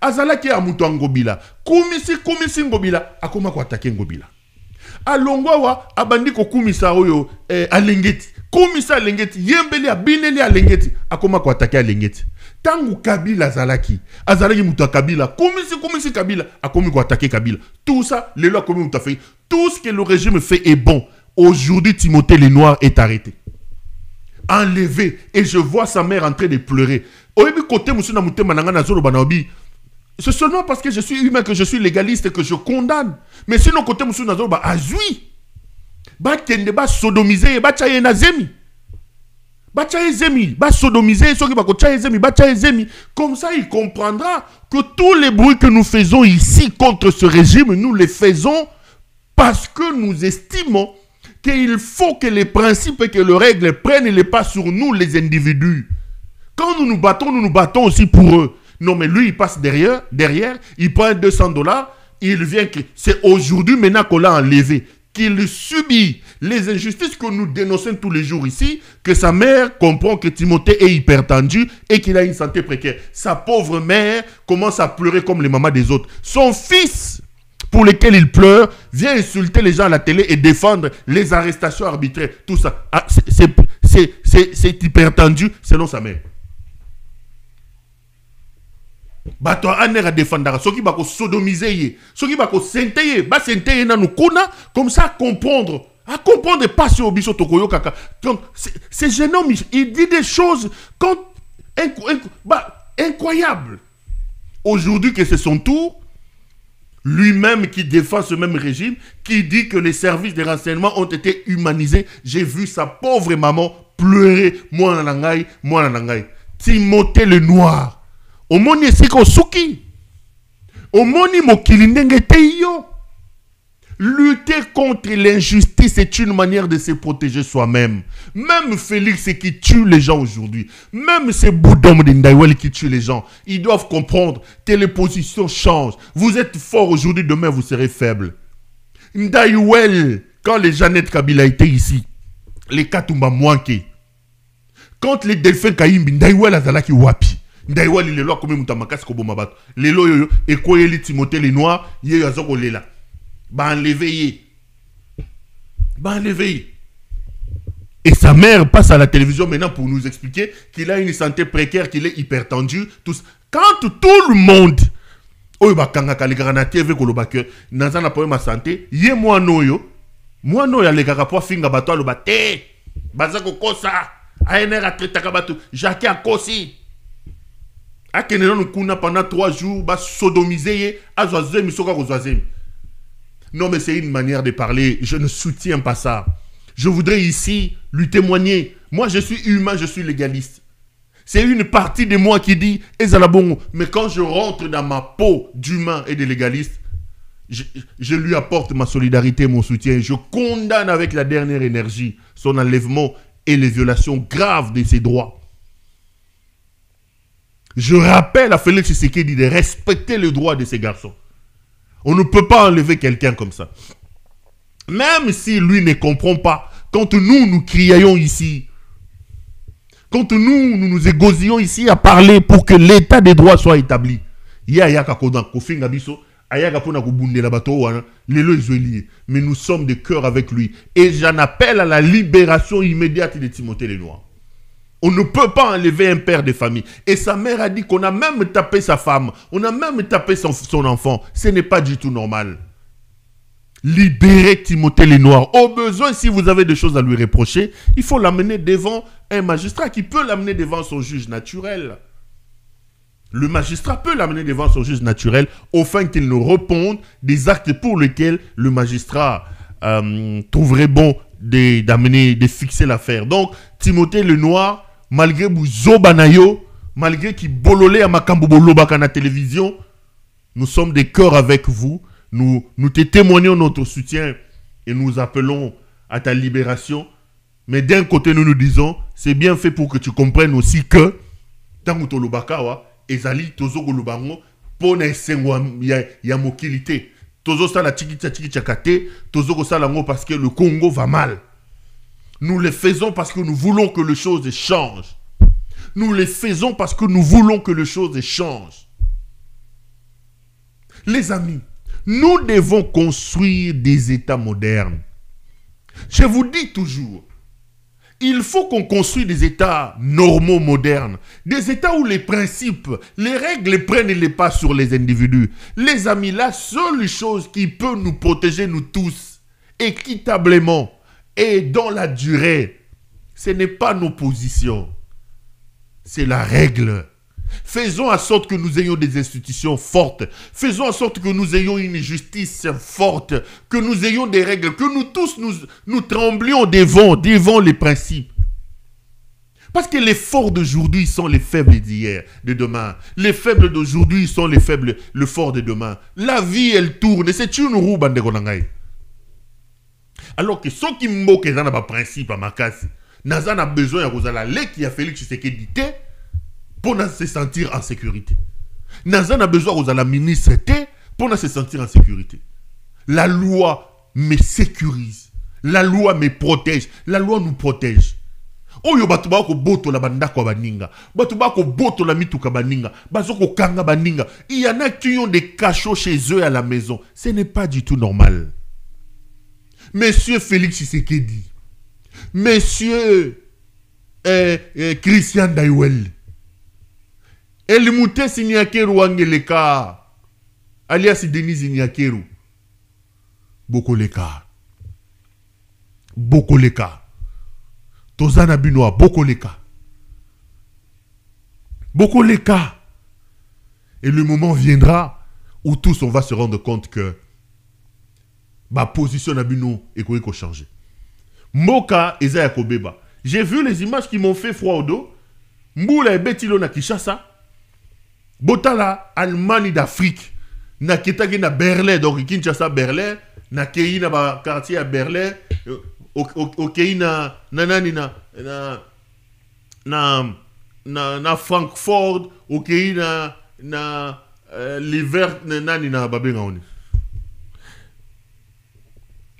Speaker 4: Azalaki Amuto Ngobila. Koumisi Ngobila. A comment quoi attaquer Ngobila. Alongwawa abandi ko Koumisa Oyo Alengeti. Koumisa Alengeti. Yembeli Abineli Alengeti. A comment quoi attaquer Alengeti. Tangu Kabila Azalaki Muto Kabila. Koumisi Kabila. A comment quoi attaquer Kabila. Tout ça, les lois comme tout fait. Tout ce que le régime fait est bon. Aujourd'hui, Timothée Lenoir est arrêté. Enlevé. Et je vois sa mère en train de pleurer. C'est seulement parce que je suis humain, que je suis légaliste, que je condamne. Mais sinon, côté Moussou Nazoro, azui. Kende ba sodomiser, ba chaye na zemi. Ba chaye zemi, ba sodomiser, ceux qui ba chaye zemi, ba chaye zemi. Comme ça, il comprendra que tous les bruits que nous faisons ici contre ce régime, nous les faisons parce que nous estimons qu'il faut que les principes et que les règles prennent les pas sur nous, les individus. Quand nous nous battons aussi pour eux. Non, mais lui, il passe derrière, il prend $200, il vient que c'est aujourd'hui maintenant qu'on l'a enlevé, qu'il subit les injustices que nous dénonçons tous les jours ici, que sa mère comprend que Timothée est hypertendu et qu'il a une santé précaire. Sa pauvre mère commence à pleurer comme les mamans des autres. Son fils, pour lesquels il pleure, vient insulter les gens à la télé et défendre les arrestations arbitraires. Tout ça, ah, c'est hyper tendu selon sa mère. Bato aner a défendre ceux qui va sodomiser, ceux qui va senteye, ba senteye na nukuna comme ça comprendre. À comprendre pas sur Obiso Tokoyo Kaka. Donc, ce jeune homme, il dit des choses incroyables. Aujourd'hui que c'est son tour, lui-même qui défend ce même régime, qui dit que les services de renseignement ont été humanisés. J'ai vu sa pauvre maman pleurer. Moi nanangai. Timothée le Noir. Omoni siko suki. Omoni mokilindenge teyo. Lutter contre l'injustice est une manière de se protéger soi-même. Même Félix qui tue les gens aujourd'hui, même ces boudons de Ndaïwel qui tuent les gens, ils doivent comprendre que les positions changent. Vous êtes fort aujourd'hui, demain vous serez faible. Ndaïwel, quand les Jeannette Kabila étaient ici, les Katumba Mwanke, quand les Delphins Kaimbi, Ndaïwel azalaki wapi. Ndaïwel il est là comme Moutamakas Kobomabat. Les loyo, et quoi il Timothée les Noirs, il y a Zoko là. Enlevé. Et sa mère passe à la télévision maintenant pour nous expliquer qu'il a une santé précaire, qu'il est hypertendu. Quand tout le monde, oh bah quand les granatiers veulent qu'on que dans un problème de santé, yé moi noyo les gars pour finga bato le batte, bazako kosa, aéner a traité kabato, Jacques a kosi. A kenenon kuna pendant 3 jours, bah sodomisé, a zoazem, soka zoazem. Non, mais c'est une manière de parler. Je ne soutiens pas ça. Je voudrais ici lui témoigner. Moi, je suis humain, je suis légaliste. C'est une partie de moi qui dit « Ezalabongo ». Mais quand je rentre dans ma peau d'humain et de légaliste, je lui apporte ma solidarité, mon soutien. Je condamne avec la dernière énergie son enlèvement et les violations graves de ses droits. Je rappelle à Félix Tshisekedi de respecter les droits de ces garçons. On ne peut pas enlever quelqu'un comme ça. Même si lui ne comprend pas, quand nous crions ici, quand nous égosions ici à parler pour que l'état des droits soit établi, mais nous sommes de cœur avec lui. Et j'en appelle à la libération immédiate de Timothée le Noir. On ne peut pas enlever un père de famille. Et sa mère a dit qu'on a même tapé sa femme. On a même tapé son enfant. Ce n'est pas du tout normal. Libérez Timothée le Noir. Au besoin, si vous avez des choses à lui reprocher, il faut l'amener devant un magistrat qui peut l'amener devant son juge naturel. Le magistrat peut l'amener devant son juge naturel afin qu'il nous réponde des actes pour lesquels le magistrat trouverait bon de fixer l'affaire. Donc, Timothée le Noir, malgré Bouzobanayo, malgré qu'il bololé à Makambo Bolobaka na télévision, nous sommes des cœurs avec vous. Nous te témoignons notre soutien et nous appelons à ta libération. Mais d'un côté, nous nous disons, c'est bien fait pour que tu comprennes aussi que, tant que tu as ezali tozo golubango pona esengwa ya mokilité tozo sala tiki chakate tozo sala ngo parce que le Congo va mal. Nous le faisons parce que nous voulons que les choses changent. Nous le faisons parce que nous voulons que les choses changent. Les amis, nous devons construire des États modernes. Je vous dis toujours, il faut qu'on construise des États normaux, modernes. Des États où les principes, les règles prennent les pas sur les individus. Les amis, la seule chose qui peut nous protéger, nous tous, équitablement et dans la durée, ce n'est pas nos positions. C'est la règle. Faisons en sorte que nous ayons des institutions fortes. Faisons en sorte que nous ayons une justice forte. Que nous ayons des règles. Que nous tous, nous tremblions devant les principes. Parce que les forts d'aujourd'hui sont les faibles d'hier, de demain. Les faibles d'aujourd'hui sont les faibles, le fort de demain. La vie, elle tourne. C'est une roue, bande konangai. Alors que ceux qui moquent dans le principe à Makasi, Nazan a besoin de Rosala, qui a Félix Tshisekedi pour se sentir en sécurité. Nazan a besoin de la ministre pour se sentir en sécurité. La loi me sécurise. La loi me protège. La loi nous protège. Oyo bato ba ko boto la bandako baninga. Bato ba ko boto la mituka baninga. Bazo ko kanga baninga. Il y en a qui ont des cachots chez eux à la maison. Ce n'est pas du tout normal. Monsieur Félix Tshisekedi. Monsieur Christian Daiwel. Elimute Signakeru Angeleka. Alias Denis Signakeru. Bokoleka. Bokoleka. Tozana Binoa, Bokoleka. Bokoleka. Et le moment viendra où tous on va se rendre compte que ma position na Bino est quoi changer. Moka Ezaya Kobeba. J'ai vu les images qui m'ont fait froid au dos. Mboula et Betilo na Kishasa. Botala Allemagne d'Afrique. Na Ketagi na Berlin, donc Kinshasa Berlin. Na Kei na ba quartier à Berlin. Okei na nanani na Francfort, okei na l'hiver nani na babenga oni.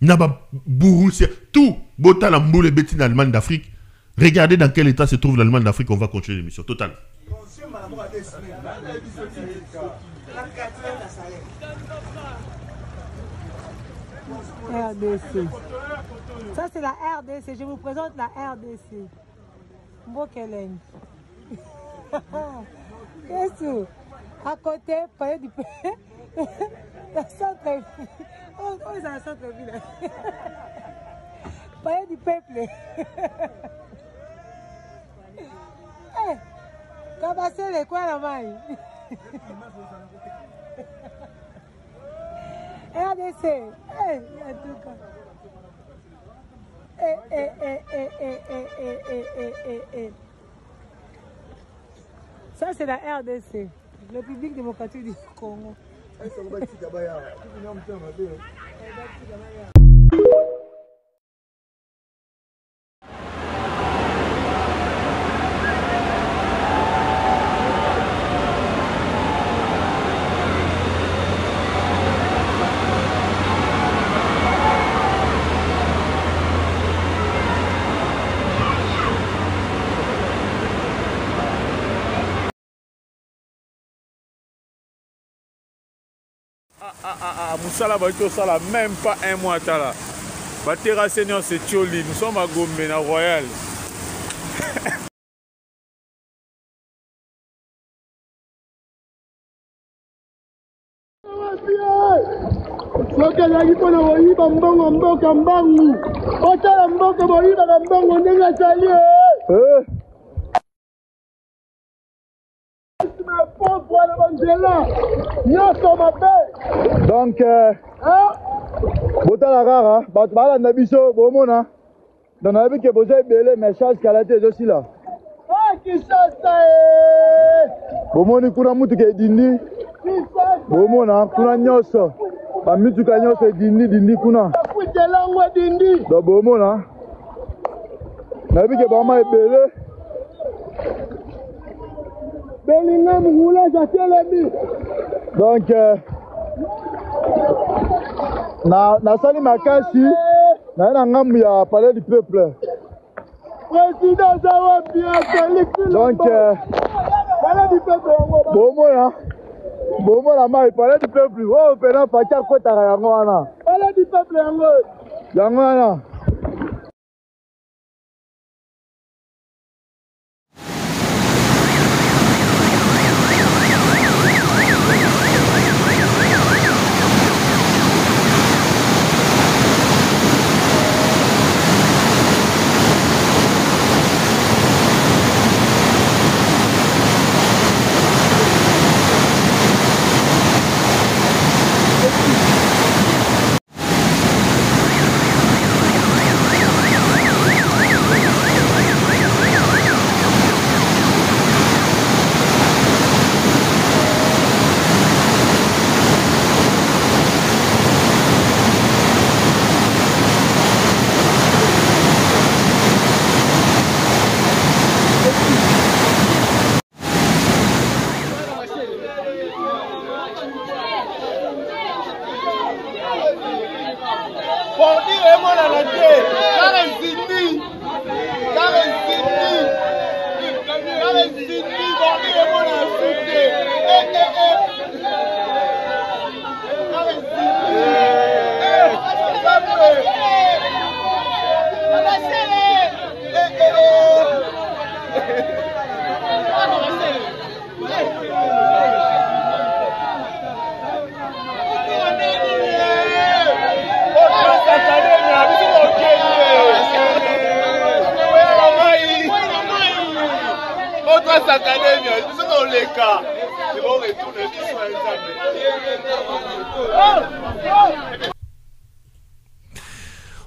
Speaker 4: Na ba Bourussia, tout bota la mboule beti en Allemagne d'Afrique. Regardez dans quel état se trouve l'Allemagne d'Afrique, on va continuer l'émission. Total.
Speaker 7: RDC. Ça, c'est la RDC. Je vous présente la RDC. Mbokeleng. Qu'est-ce? À côté, palais du peuple. La centre-ville. Oh, c'est la centre-ville. Palais du peuple. Eh, Kabassé, les quoi la maille? RDC. Eh, en tout cas. Ça, c'est la RDC, le République démocratique du Congo.
Speaker 8: Moussala Bato Sala, même pas un mois tala. Batera Seigneur c'est Tcholi, nous sommes à Gombe, à Royal.
Speaker 9: Donc, Bota la rara, Batbala Nabiso, Bomona, dans la vie que vous avez belé, mais charge qu'à la tête aussi là. Ah, qui ça, Bomoni Kuna Mutuke Dindi, Bomona, Kuna Nyoso, Amituka Nyoso Dindi Kuna. Donc, Bomona, la vie que Bama est belé. Donc, na sali makasi na ngamu ya palais du peuple. Président Zawa bien donc palais du peuple bomona mai palais du peuple oh pena facha kota yango wana palais du peuple yango wana.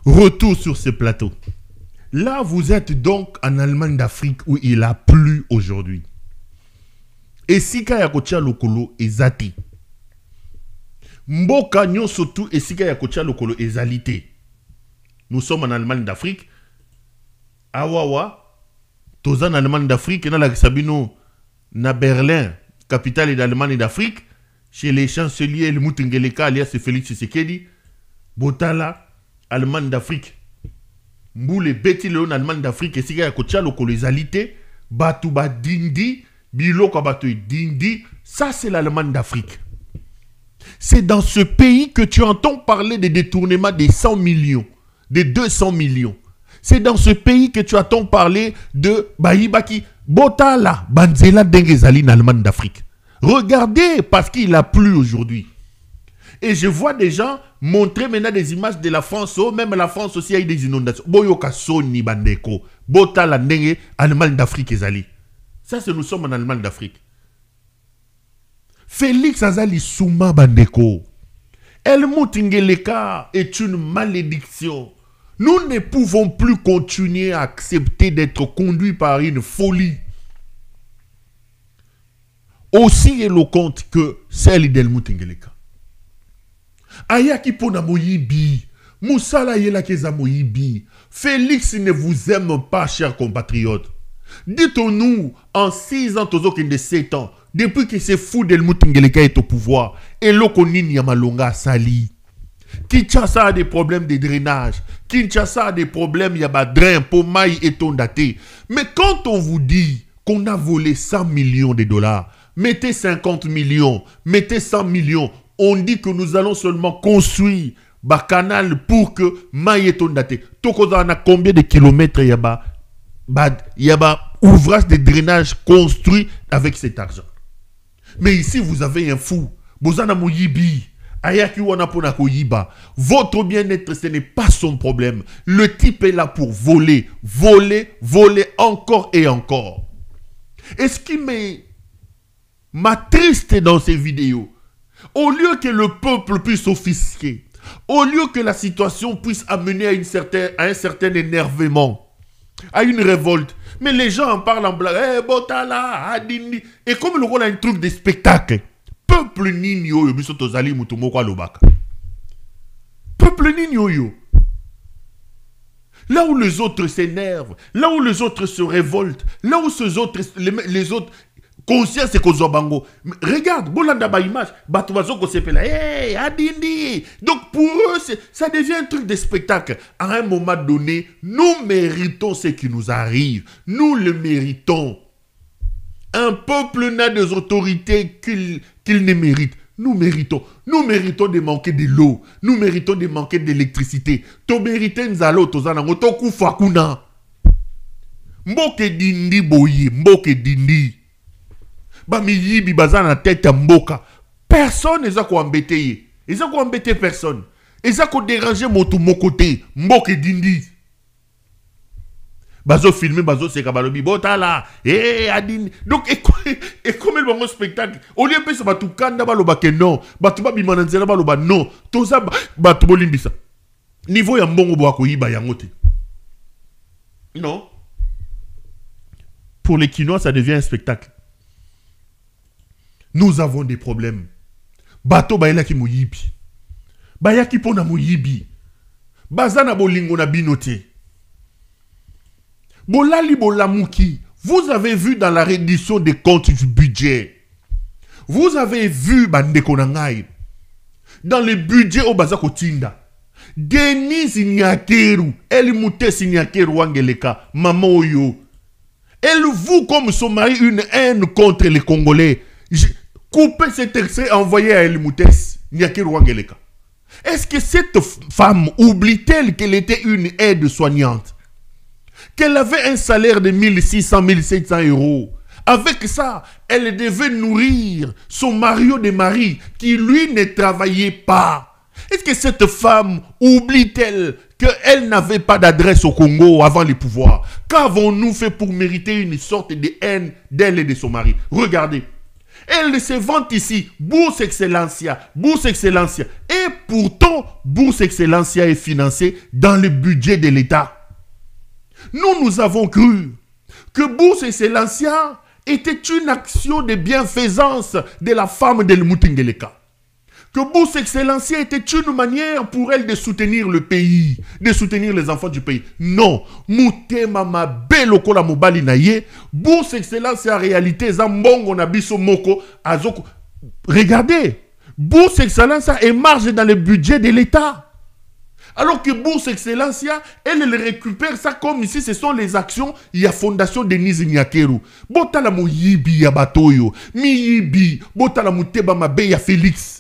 Speaker 4: Retour sur ce plateau. Là, vous êtes donc en Allemagne d'Afrique où il a plu aujourd'hui. Et si kaya kocha lokolo ezati. Mboka nyon surtout et si kaya kocha lokolo ezalité. Nous sommes en Allemagne d'Afrique. Awawa, tozan en Allemagne d'Afrique, na la Sabino, na Berlin, capitale d'Allemagne d'Afrique, chez les chanceliers, le Moutingeleka, alias Félix Tshisekedi, Botala, Allemagne d'Afrique. Mboule beti leon Allemagne d'Afrique, et si kaya kocha lokolo ezalité, Batouba dindi, biloko batu dindi, ça c'est l'Allemagne d'Afrique. C'est dans ce pays que tu entends parler des détournements des 100 millions, des 200 millions. C'est dans ce pays que tu entends parler de Bahibaki, Botala, Banzela Dengezali, Allemagne d'Afrique. Regardez, parce qu'il a plu aujourd'hui. Et je vois des gens montrer maintenant des images de la France, oh, même la France aussi a eu des inondations. Boyoka Soni Bandeko, Botala Denge, Allemagne d'Afrique ezali. Ça, c'est nous sommes en Allemagne d'Afrique. Félix Azali Souma Bandeko. El Moutingeleka est une malédiction. Nous ne pouvons plus continuer à accepter d'être conduits par une folie aussi éloquente que celle d'El Moutingeleka. Ayaki pona moyibi. Moussala yela keza moyibi. Félix ne vous aime pas, chers compatriotes. Dites-nous, en 6 ans, de 7 ans, depuis que ce fou d'El Moutingeleka est au pouvoir, et l'Okonini Yamalonga sali. Kinshasa a des problèmes de drainage. Kinshasa a des problèmes, il y a des drains, Pomaï et Tondaté. Mais quand on vous dit qu'on a volé 100 millions de dollars, mettez 50 millions, mettez 100 millions, on dit que nous allons seulement construire un canal pour que Maï et Tondaté. Tokoza, on a combien de kilomètres il y a ouvrage de drainage construit avec cet argent. Mais ici, vous avez un fou. Bozana Moyibi. Ayaki Wanapona Koyiba. Votre bien-être, ce n'est pas son problème. Le type est là pour voler. Voler, voler encore et encore. Et ce qui m'attriste dans ces vidéos, au lieu que le peuple puisse s'offusquer, au lieu que la situation puisse amener à un certain énervement, à une révolte, mais les gens en parlent en blague. Eh, Botala, Adini. Et comme le rôle a un truc de spectacle, peuple ninyo yo biso tozali mutumo kwa lobaka. Peuple ninyo yo. Là où les autres s'énervent, là où les autres se révoltent, là où les autres conscience et kozobango. Regarde, bolanda ba image, batubazo ko sepela. Hey, Adindi. Donc pour eux, ça devient un truc de spectacle. À un moment donné, nous méritons ce qui nous arrive. Nous le méritons. Un peuple n'a des autorités qu'il ne mérite. Nous méritons. Nous méritons de manquer de l'eau. Nous méritons de manquer d'électricité. To mérite nzalo tozana to kufa kuna. Mboke dindi boyi, mboke dindi. Bami yibi bazana tête mboka. Personne n'est à quoi embêter. Ils ont quoi embêter personne. Ils ont quoi déranger mon côté. Mboke dindi. Bazo filmer, bazo sekabalobi, botala, adini. Donc, et comme le bon spectacle, au lieu de se battre, kanda baloba que non, battu ba bimananzela baloba non, tout ça, battu bolimbisa. Niveau ya mbongo bo akoyiba yangote. Non. Pour les Kinois, ça devient un spectacle. Nous avons des problèmes. Bato baela ki moyibi. Baya ki pona moyibi. Bazana bolingo na binote. Bolali Bolamouki, vous avez vu dans la reddition des comptes du budget, vous avez vu Bandekonangai, dans le budget au Bazako Tinda, Denise Nyakeru, elle mouté Nyakeru Wangeleka, maman Oyo, elle voue comme son mari une haine contre les Congolais. Coupez cet extrait envoyé à Elmoutes Nyakeru Wangeleka. Est-ce que cette femme oublie-t-elle qu'elle était une aide-soignante? Qu'elle avait un salaire de 1600, 1700 euros. Avec ça, elle devait nourrir son mari qui lui ne travaillait pas. Est-ce que cette femme oublie-t-elle qu'elle n'avait pas d'adresse au Congo avant les pouvoirs? Qu'avons-nous fait pour mériter une sorte de haine d'elle et de son mari? Regardez. Elle se vante ici, Bourse Excellencia, Bourse Excellencia. Et pourtant, Bourse Excellencia est financée dans le budget de l'État. Nous avons cru que Bourse Excellencia était une action de bienfaisance de la femme de Moutingeleka. Que Bourse Excellencia était une manière pour elle de soutenir le pays, de soutenir les enfants du pays. Non, Moutema ma belle okola mobali naye, Bourse Excellencia en réalité zambongo na biso moko azoko. Regardez, Bourse Excellencia est marge dans le budget de l'État. Alors que Bourse Excellencia, elle récupère ça comme ici, ce sont les actions, il y a Fondation Denise Nyakeru. Botala mo yibi ya batoyo, mi yibi, botala mo teba mabe ya Félix.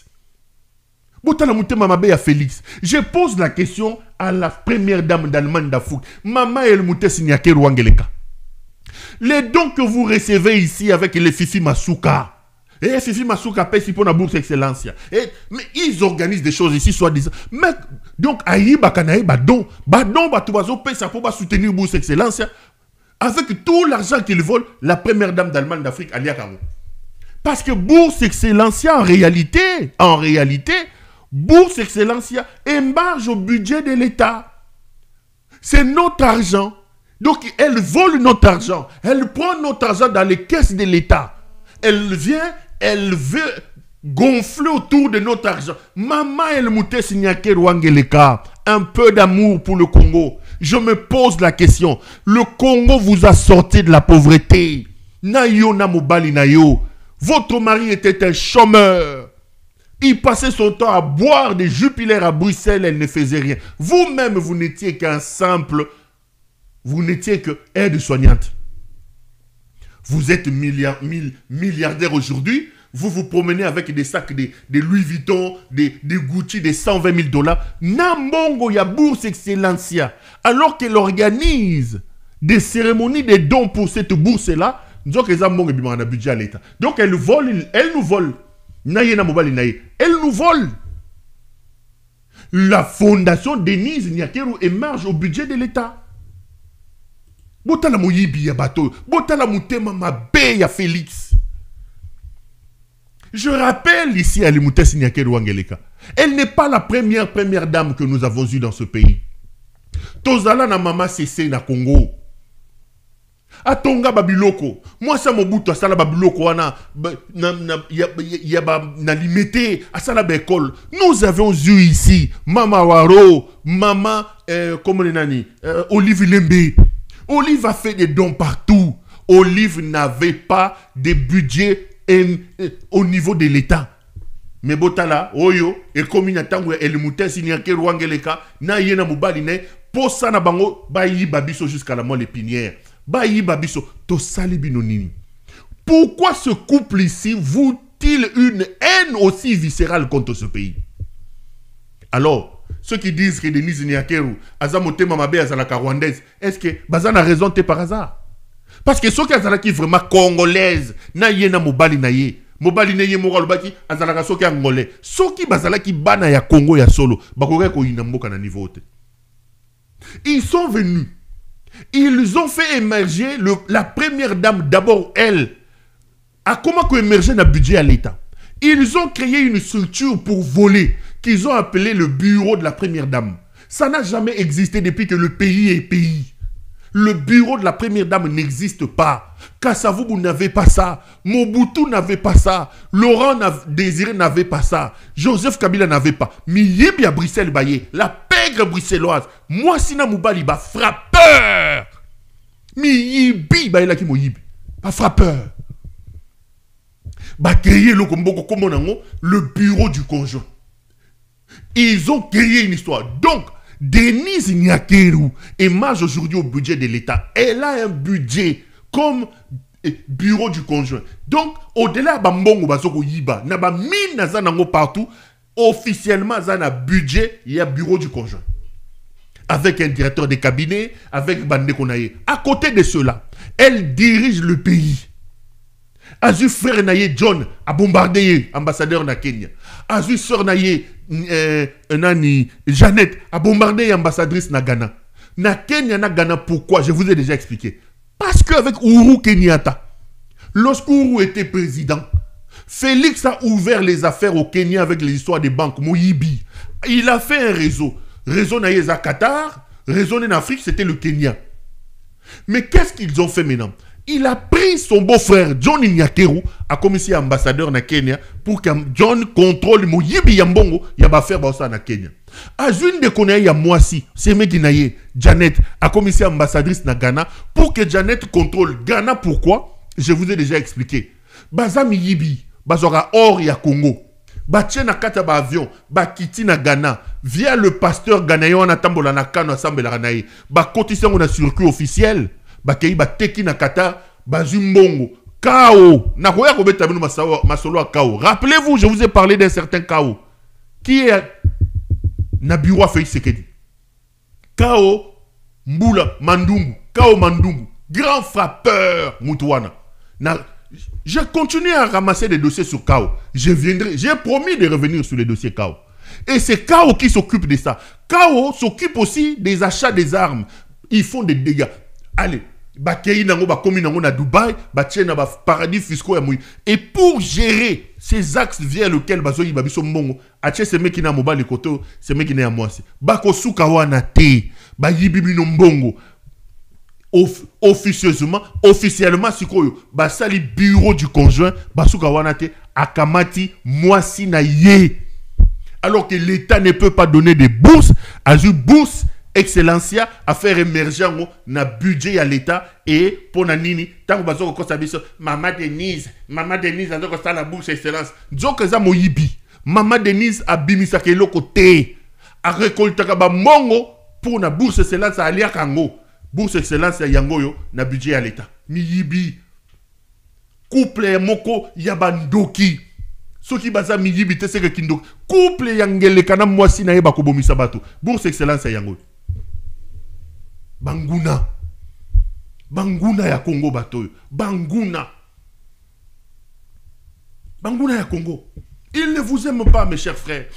Speaker 4: Félix. Je pose la question à la première dame d'Allemagne d'Afrique, Maman El Siniake Wangeleka. Les dons que vous recevez ici avec les Fifi Masuka, et Fifi Masuka paye si pour la Bourse Excellencia. Mais ils organisent des choses ici, soi-disant. Mais donc, Aïba Kanaï, Badon, Batubazo paye ça pour soutenir Bourse Excellencia. Avec tout l'argent qu'ils volent, la première dame d'Allemagne d'Afrique, Alia Kamo. Parce que Bourse Excellencia, en réalité, Bourse Excellencia embarge au budget de l'État. C'est notre argent. Donc, elle vole notre argent. Elle prend notre argent dans les caisses de l'État. Elle vient, elle veut gonfler autour de notre argent. Maman El Mouté Signake Rwangeleka, un peu d'amour pour le Congo. Je me pose la question. Le Congo vous a sorti de la pauvreté. Nayo Namobali Nayo. Votre mari était un chômeur. Il passait son temps à boire des Jupiler à Bruxelles, elle ne faisait rien. Vous-même, vous n'étiez qu'un simple, vous n'étiez que aide-soignante. Vous êtes milliardaire aujourd'hui, vous vous promenez avec des sacs de Louis Vuitton, des Gucci, des 120 000 $. Nambongo ya Bourse Excellencia, alors qu'elle organise des cérémonies de dons pour cette bourse-là, donc les Zambongo ont un budget à l'État. Donc elle nous vole. Elle nous vole. La fondation Denise Nyakeru émerge au budget de l'État. Botala moyibi ya bato, botala mutema mabe ya Félix. Je rappelle ici à Limoutes Nyakeru Wangeleka. Elle n'est pas la première dame que nous avons eue dans ce pays. Tozala na mama Sese na Congo. Atonga babiloko. Moi ça Mobutu asala babiloko wana na limité asala ba école. Nous avons eu ici Mama Waro, Mama comment les nani, Olive Lembe. Olive a fait des dons partout. Olive n'avait pas de budget au niveau de l'État. Mais botala oyo et comme il tango el mutesi nyake Rwangeleka na yena mobali ne posa na bango bayi babiso jusqu'à la moelle épinière. Bayi babiso to sali binonini. Pourquoi ce couple ici voue-t-il une haine aussi viscérale contre ce pays? Alors, ceux qui disent que Denise Nyakeru azamote mamabe azalaka rwandaise, est-ce que bazana a raison par hasard? Parce que ceux qui azalaki vraiment congolaise na yena mobali na ye. Mobali na ye moral baki azalaka soki angolais. Soki bazalaki bana ya Congo ya solo, bakoka ko inamboka na niveau te. Ils sont venus. Ils ont fait émerger la première dame, d'abord elle, a comment émerger dans le budget à l'État. Ils ont créé une structure pour voler, qu'ils ont appelé le bureau de la première dame. Ça n'a jamais existé depuis que le pays est pays. Le bureau de la première dame n'existe pas. Kasavubu n'avait pas ça. Mobutu n'avait pas ça. Laurent Désiré n'avait pas ça. Joseph Kabila n'avait pas. Miyibi à Bruxelles Baye, la pègre bruxelloise. Moi, Sina Moubali, bah frappeur. Miyibi Baye la ki Moyibi. Bah frappeur. Bah créer le Komboko Komonango, le bureau du conjoint. Ils ont créé une histoire. Donc, Denise Nyakeru émarge aujourd'hui au budget de l'État. Elle a un budget comme bureau du conjoint. Donc, au-delà de Bambongo Bazoko Yiba, Naba mine Nazanango partout, officiellement, Zana budget, il y a bureau du conjoint. Avec un directeur de cabinet, avec Bande Konaye. À côté de cela, elle dirige le pays. Azu frère naye John a bombardé ambassadeur na Kenya. Azu sœur naye nani Jeannette a bombardé ambassadrice na Ghana. Na Kenya na Ghana, pourquoi? Je vous ai déjà expliqué. Parce qu'avec Uhuru Kenyatta, lorsqu'Ouru était président, Félix a ouvert les affaires au Kenya avec les histoires des banques Moyibi. Il a fait un réseau. Réseau naïza Qatar, réseau en Afrique, c'était le Kenya. Mais qu'est-ce qu'ils ont fait maintenant? Il a pris son beau-frère John Nyakeru à commissaire ambassadeur na Kenya pour que John contrôle Moyibi Yambongo yaba faire ça na Kenya. A une de connaître ya Mwasi, c'est Meginaye, Janet a commissaire ambassadrice na Ghana pour que Janet contrôle Ghana. Pourquoi? Je vous ai déjà expliqué. Baza Miyibi, bazora or ya Congo. Batche na kata ba avion, ba kiti na Ghana via le pasteur ghanéen na tambola na kano assemble la naï. Ba kotisi on a circuit officiel. Bakei ba teki na kata bazumbongo Kao na koya ko beta bino masolo a Kao. Rappelez-vous, je vous ai parlé d'un certain Kao qui est na bureau Félix Sekedi. Kao Mbula Mandungu, Kao Mandungu, grand frappeur Moutouana. Je continue à ramasser des dossiers sur Kao. J'ai promis de revenir sur les dossiers Kao. Et c'est Kao qui s'occupe de ça. Kao s'occupe aussi des achats des armes. Ils font des dégâts. Allez, Bakei nango ba komi nango na Dubaï, ba tchena ba paradis fiscaux ya mouy. Et pour gérer ces axes via lesquels bazoyi babiso mbongo, ache se meki na mobile koto, se meki na mwasi. Bako suka wana te, ba yibibi no mbongo. Officiellement sikoyo, ba sali bureau du conjoint, ba suka wana te, akamati mwasi na ye. Alors que l'État ne peut pas donner des bourses, azu bourse Excellencia à faire émerger na budget à l'État et pour nanini tant que bazo ko sabiso Maman Denise azoko ça la bourse excellence nzoka za moyibi Maman Denise a bimisa ke lokote a récolter ba mongo pour na bourse excellence à alia kango bourse excellence ya yango yo na budget à l'État miyibi couple moko ya bandoki soki baza miyibi te seke kindoki couple yangele kana mwasi na yeba ko bomisa bato bourse excellence ya yango Banguna ya Congo bato. Banguna ya Congo. Il ne vous aime pas, mes chers frères.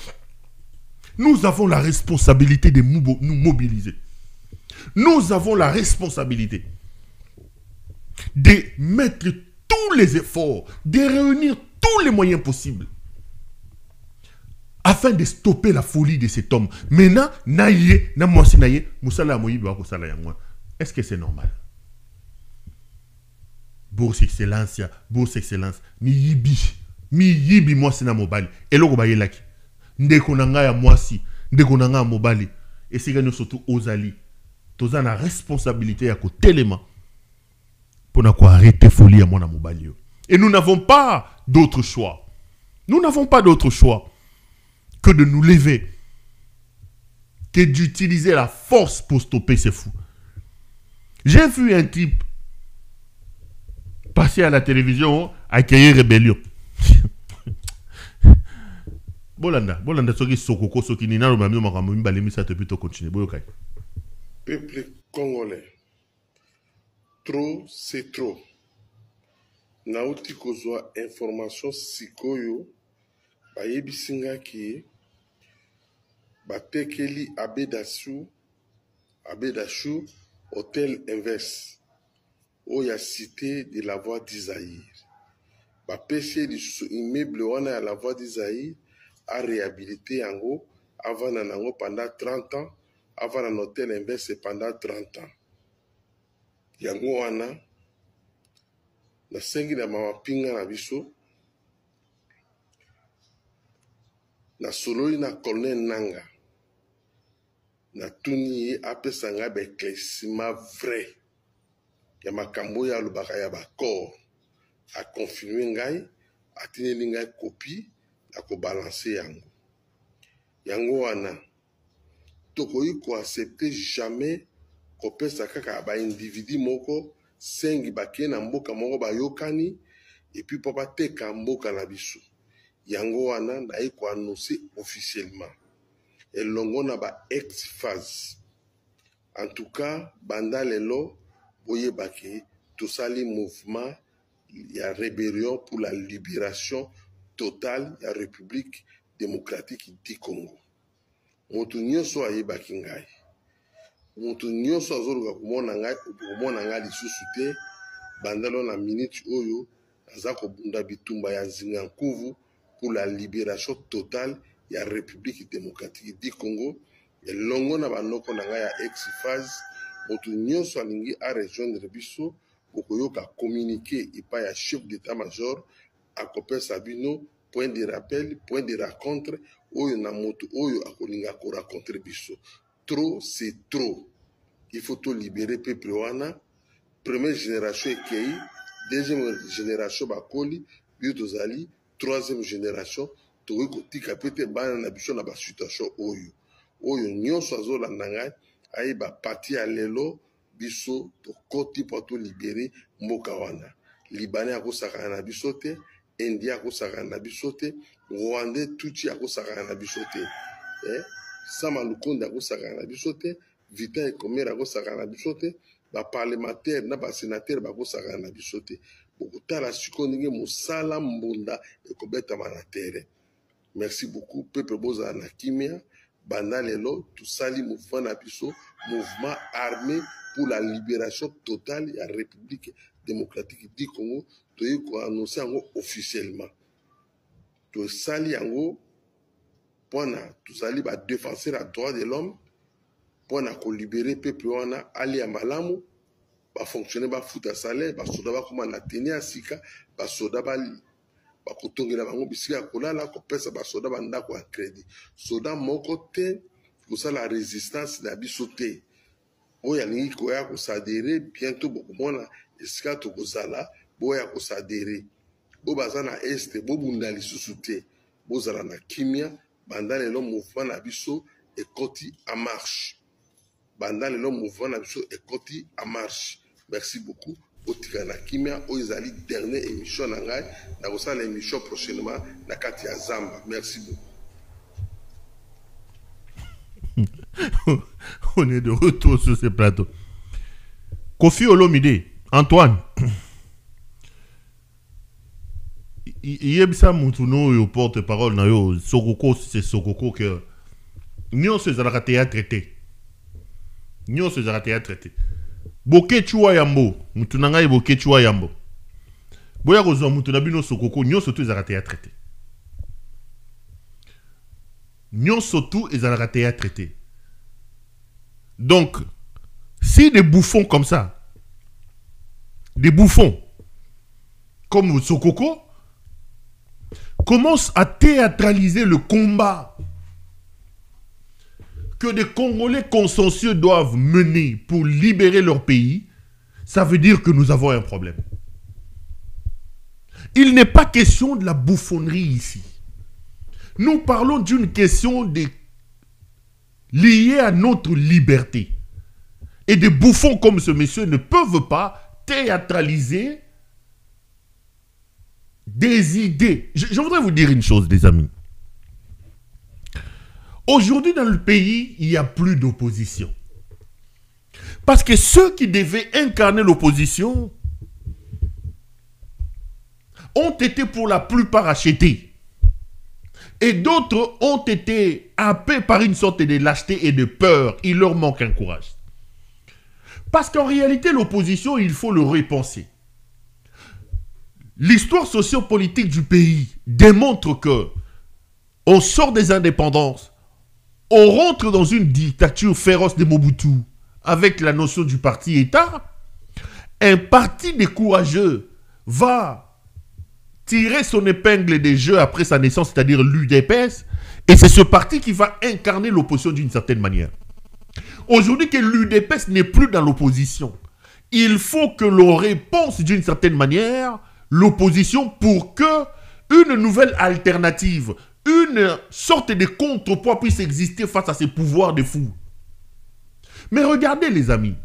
Speaker 4: Nous avons la responsabilité de nous mobiliser. Nous avons la responsabilité de mettre tous les efforts, de réunir tous les moyens possibles afin de stopper la folie de cet homme. Maintenant, naïe, na mwasi naïe, musala moyibi wa kusala ya mwa. Est-ce que c'est normal? Bourse excellence, mi yibi mwasi na mobali. Eloko ba yelaki. Ndeko nanga ya mwasi, ndeko nanga ya mobali. Et c'est gagné surtout ozali. Toza na responsabilité ya ko telema pour na ko arrêter folie ya mwana mobali. Et nous n'avons pas d'autre choix. Nous n'avons pas d'autre choix que de nous lever, que d'utiliser la force pour stopper ces fous. J'ai vu un type passer à la télévision accueillir rébellion. Bolanda soki sokoko soki nina lo mamio makambo mbale misa te plutôt continuer boyokai.
Speaker 1: Peuple congolais, trop c'est trop. Nauti kozwa information sikoyo bayebisinga ki batekeli Abedachou Hôtel Inverse oya cité de la voie d'Isaïr. Bapesi lisusu immeuble wana ya la voie d'Isaïr a réhabilité yango avant nango pendant 30 ans, avant un hôtel Inverse pendant 30 ans. Yango wana na sengi na mapinga na biso na soloi na colonel Nanga na tuni apesa nga ba éclaircissement vrai ya makambo ya lubaka ya bakor a confirmer ngai atineli ngai copie na ko balancer yango wana tokoyi ko accepter jamais kopesa kaka ba individu moko sengi bakie na mboka moko bayokani et puis papa teka mboka na biso yango wana nayi ko annoncer officiellement elongo na ba ex-phase. En tout cas banda lelo boye baki tosali mouvement il y a rébellion pour la libération totale de la République démocratique du Congo. Moto nyonso ayebaki ngai. Moto nyonso azoluka komona ngai lisusu te bandalo na minute oyo aza kobunda bitumba ya nzinga nkuvu pour la libération totale de la République démocratique du Congo. Elongo na banoko na ngai ya ex-phase moto nyonso alingi a rejoindre biso okoyoka communiquer epai ya chef d'état-major akopesa bino point de rappel, point de rencontre oyo na moto oyo akolinga ko rencontrer biso. Trop c'est trop. Il faut tout libérer peuple wana. Première génération ekei, deuxième génération bakoli, biotozali, troisième génération tokoki kotika pete bana na biso na ba situation oyo. Oyo nyonso azolanda ngai ayeba parti ya lelo biso tokoti po to libérer mboka wana. Libanais akosaka na biso te, Indien akosaka na biso te, Rwandais tuti akosaka na biso te. Sama Lukonde akosaka na biso te, Vital Ekomera akosaka na biso te, ba parlementaire na ba sénateur bakosaka na biso te. Bokutala siko ndenge mosala mbunda ekobeta na terre. Merci beaucoup peuple boza na kimia. Banda lelo tusali mouvement na biso, mouvement armé pour la libération totale de la République démocratique du Congo. Toye ko annoncer yango officiellement. To sali yango pona tusali ba défenseur à droit de l'homme pona ko libérer peuple wana ali ya malamu ba fonctionner ba futa salaire ba soda ba koma na tenir sika ba soda ba bakotongela bango bisika kolala kopesa ba soda ba ndako ya crédit soda moko te kosala résistance na biso te oyo alingi koya kosadere bientôt bokomona esika tokozala boya kosadere bo baza na este bobunda lisusu te bozala na kimia banda lelo mouvement na biso ekoti en marche banda lelo mouvement na biso ekoti en marche. Merci beaucoup. Otika na kimia oizali dernière émission na ngai na kosala émission prochainement na kati ya Zamba. Merci beaucoup.
Speaker 4: On est de retour sur ce plateau. Kofi Olomide, Antoine. Yebisa Moutuno yo porte-parole na yo Sokoko c'est Sokoko que nous se zala traité. Nous se zala traité. Boke chua yambo, Moutunanga e boke chua yambo. Boya kozwa Moutunabino Sokoko, nous surtout zala traité. Nous surtout zala traité. Donc si des bouffons comme ça, des bouffons comme Sokoko commence à théâtraliser le combat que des Congolais consciencieux doivent mener pour libérer leur pays, ça veut dire que nous avons un problème. Il n'est pas question de la bouffonnerie ici. Nous parlons d'une question liée à notre liberté. Et des bouffons comme ce monsieur ne peuvent pas théâtraliser des idées. Je voudrais vous dire une chose, les amis. Aujourd'hui, dans le pays, il n'y a plus d'opposition. Parce que ceux qui devaient incarner l'opposition ont été pour la plupart achetés. Et d'autres ont été happés par une sorte de lâcheté et de peur. Il leur manque un courage. Parce qu'en réalité, l'opposition, il faut le repenser. L'histoire sociopolitique du pays démontre que on sort des indépendances, on rentre dans une dictature féroce de Mobutu avec la notion du parti-État. Un parti des courageux va tirer son épingle des jeux après sa naissance, c'est-à-dire l'UDPS, et c'est ce parti qui va incarner l'opposition d'une certaine manière. Aujourd'hui que l'UDPS n'est plus dans l'opposition, il faut que l'on réponse d'une certaine manière l'opposition pour que une nouvelle alternative, une sorte de contrepoids puisse exister face à ces pouvoirs de fous. Mais regardez les amis,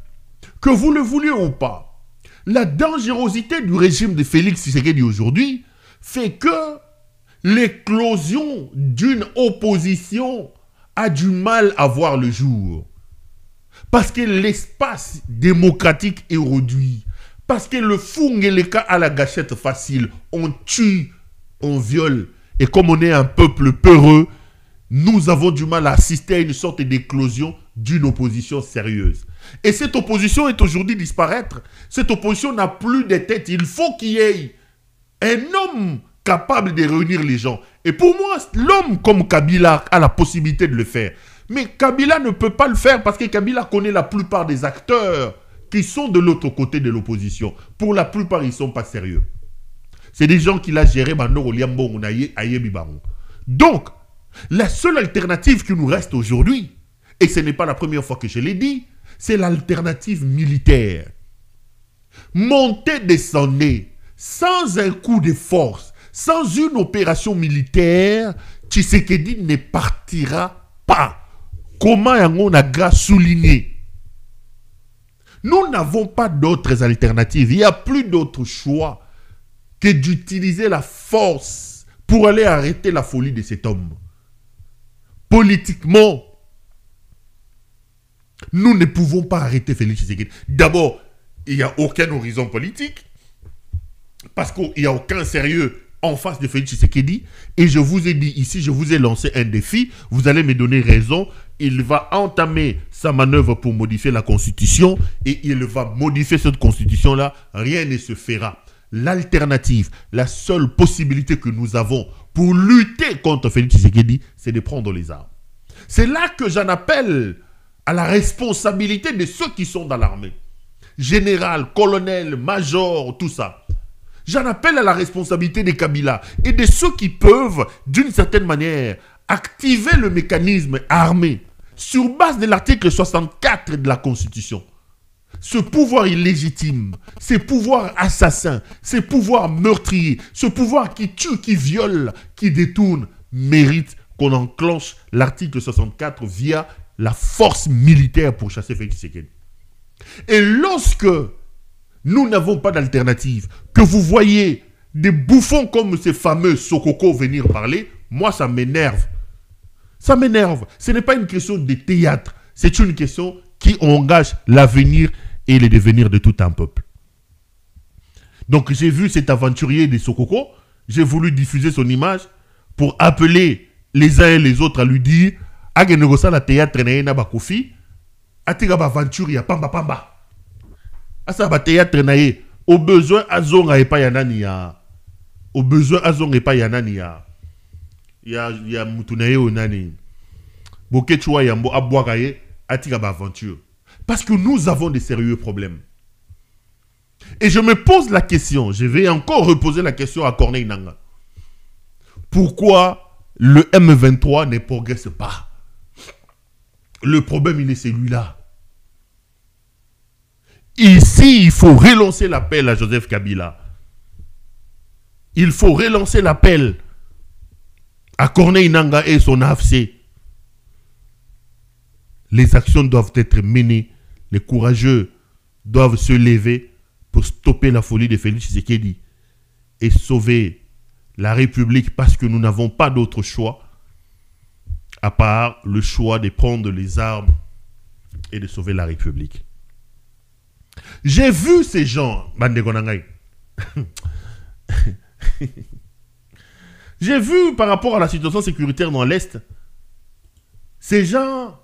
Speaker 4: que vous le vouliez ou pas, la dangerosité du régime de Félix Tshisekedi aujourd'hui fait que l'éclosion d'une opposition a du mal à voir le jour. Parce que l'espace démocratique est réduit. Parce que le Fungeleka a la gâchette facile. On tue, on viole. Et comme on est un peuple peureux, nous avons du mal à assister à une sorte d'éclosion d'une opposition sérieuse. Et cette opposition est aujourd'hui disparaître. Cette opposition n'a plus de tête. Il faut qu'il y ait un homme capable de réunir les gens. Et pour moi, l'homme comme Kabila a la possibilité de le faire. Mais Kabila ne peut pas le faire parce que Kabila connaît la plupart des acteurs qui sont de l'autre côté de l'opposition. Pour la plupart, ils ne sont pas sérieux. C'est des gens qui l'ont géré. Donc, la seule alternative qui nous reste aujourd'hui, et ce n'est pas la première fois que je l'ai dit, c'est l'alternative militaire. Monter, descendre, sans un coup de force, sans une opération militaire, Tshisekedi ne partira pas. Comment on a souligné? Nous n'avons pas d'autres alternatives. Il n'y a plus d'autre choix que d'utiliser la force pour aller arrêter la folie de cet homme. Politiquement, nous ne pouvons pas arrêter Félix Tshisekedi. D'abord, il n'y a aucun horizon politique, parce qu'il n'y a aucun sérieux en face de Félix Tshisekedi. Et je vous ai dit ici, je vous ai lancé un défi, vous allez me donner raison. Il va entamer sa manœuvre pour modifier la Constitution, et il va modifier cette Constitution-là, rien ne se fera. L'alternative, la seule possibilité que nous avons pour lutter contre Félix Tshisekedi, c'est de prendre les armes. C'est là que j'en appelle à la responsabilité de ceux qui sont dans l'armée. Général, colonel, major, tout ça. J'en appelle à la responsabilité des Kabila et de ceux qui peuvent, d'une certaine manière, activer le mécanisme armé sur base de l'article 64 de la Constitution. Ce pouvoir illégitime, ce pouvoir assassin, ce pouvoir meurtrier, ce pouvoir qui tue, qui viole, qui détourne, mérite qu'on enclenche l'article 64 via la force militaire pour chasser Félix Tshisekedi. Et lorsque nous n'avons pas d'alternative, que vous voyez des bouffons comme ces fameux Sokoko venir parler, moi ça m'énerve. Ça m'énerve. Ce n'est pas une question de théâtre, c'est une question qui engage l'avenir et le devenir de tout un peuple. Donc j'ai vu cet aventurier de Sokoko, j'ai voulu diffuser son image pour appeler les uns et les autres à lui dire « Agenegosa la théâtre na bakofi, atiga ba aventure ya pamba pamba. Asa ba théâtre na ye, au besoin azonga epa ya nani ya. Au besoin azonga epa ya nani ya. Ya mutu na ye o nani. Boke chua yambo abwaka ye, atiga ba aventure. » Parce que nous avons des sérieux problèmes. Et je me pose la question, je vais encore reposer la question à Corneille Nangaa. Pourquoi le M23 ne progresse pas? Le problème, il est celui-là. Ici, il faut relancer l'appel à Joseph Kabila. Il faut relancer l'appel à Corneille Nangaa et son AFC. Les actions doivent être menées. Les courageux doivent se lever pour stopper la folie de Félix Tshisekedi et sauver la République, parce que nous n'avons pas d'autre choix à part le choix de prendre les armes et de sauver la République. J'ai vu ces gens, j'ai vu par rapport à la situation sécuritaire dans l'Est, ces gens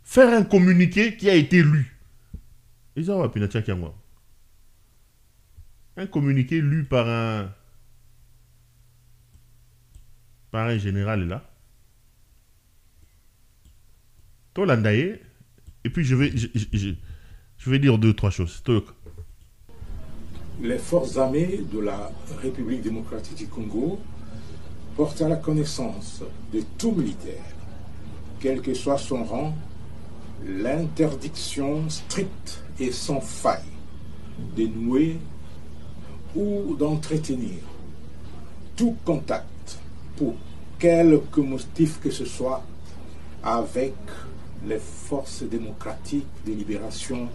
Speaker 4: faire un communiqué qui a été lu. Un communiqué lu par un général là. Tolandaye. Et puis je vais dire 2-3 choses.
Speaker 10: Les forces armées de la République démocratique du Congo portent à la connaissance de tout militaire, quel que soit son rang, l'interdiction stricte et sans faille de nouer ou d'entretenir tout contact pour quelque motif que ce soit avec les forces démocratiques de libération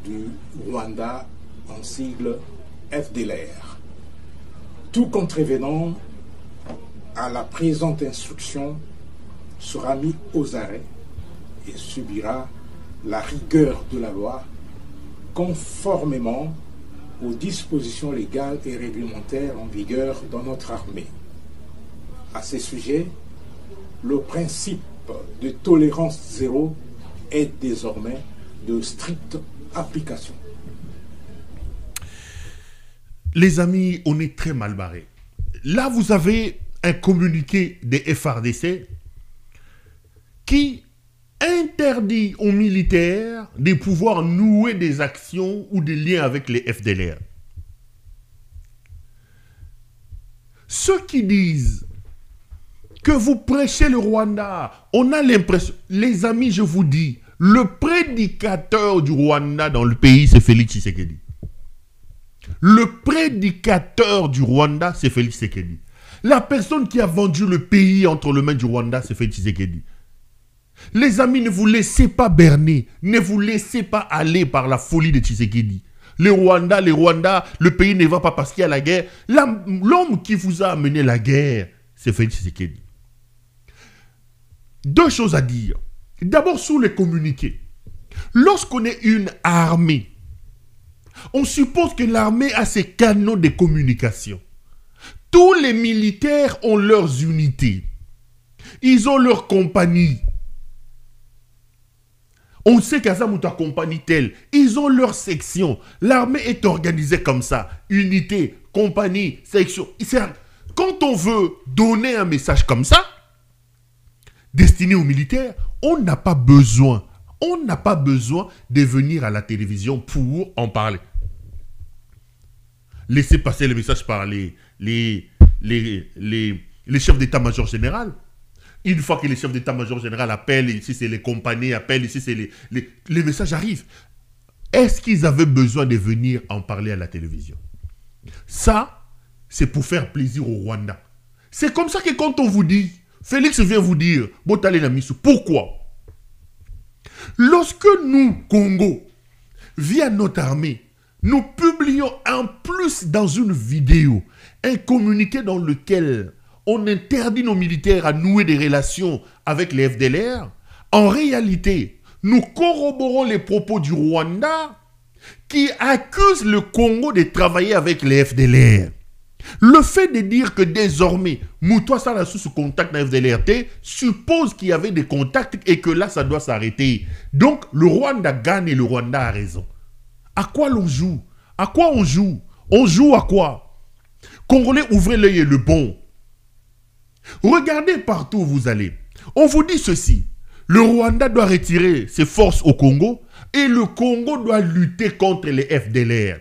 Speaker 10: du Rwanda, en sigle FDLR. Tout contrevenant à la présente instruction sera mis aux arrêts et subira la rigueur de la loi conformément aux dispositions légales et réglementaires en vigueur dans notre armée. À ce sujet, le principe de tolérance zéro est désormais de stricte application.
Speaker 4: Les amis, on est très mal barrés. Là, vous avez un communiqué des FARDC qui interdit aux militaires de pouvoir nouer des actions ou des liens avec les FDLR. Ceux qui disent que vous prêchez le Rwanda, on a l'impression, les amis, je vous dis, le prédicateur du Rwanda dans le pays, c'est Félix Tshisekedi. Le prédicateur du Rwanda, c'est Félix Tshisekedi. La personne qui a vendu le pays entre les mains du Rwanda, c'est Félix Tshisekedi. Les amis, ne vous laissez pas berner, ne vous laissez pas aller par la folie de Tshisekedi. Le Rwanda, le pays ne va pas parce qu'il y a la guerre. L'homme qui vous a amené la guerre, c'est Félix Tshisekedi. Deux choses à dire. D'abord, sous les communiqués. Lorsqu'on est une armée, on suppose que l'armée a ses canaux de communication. Tous les militaires ont leurs unités. Ils ont leur compagnie. On sait qu'Azamouta compagnie telle. Ils ont leur section. L'armée est organisée comme ça. Unité, compagnie, section. Quand on veut donner un message comme ça, destiné aux militaires, on n'a pas besoin. On n'a pas besoin de venir à la télévision pour en parler. Laissez passer le message par les chefs d'état-major général. Une fois que les chefs d'état-major général appellent, ici c'est les compagnies appellent, ici c'est les messages arrivent. Est-ce qu'ils avaient besoin de venir en parler à la télévision? Ça, c'est pour faire plaisir au Rwanda. C'est comme ça que quand on vous dit, Félix vient vous dire, Botale Namisu, pourquoi? Lorsque nous, Congo, via notre armée, nous publions en plus dans une vidéo un communiqué dans lequel on interdit nos militaires à nouer des relations avec les FDLR, en réalité, nous corroborons les propos du Rwanda qui accuse le Congo de travailler avec les FDLR. Le fait de dire que désormais, Moutoua Sala sous contact dans FDLRT suppose qu'il y avait des contacts et que là, ça doit s'arrêter. Donc, le Rwanda gagne et le Rwanda a raison. À quoi l'on joue? À quoi on joue? On joue à quoi? Congolais, ouvrez l'œil et le bon. Regardez partout où vous allez. On vous dit ceci. Le Rwanda doit retirer ses forces au Congo et le Congo doit lutter contre les FDLR.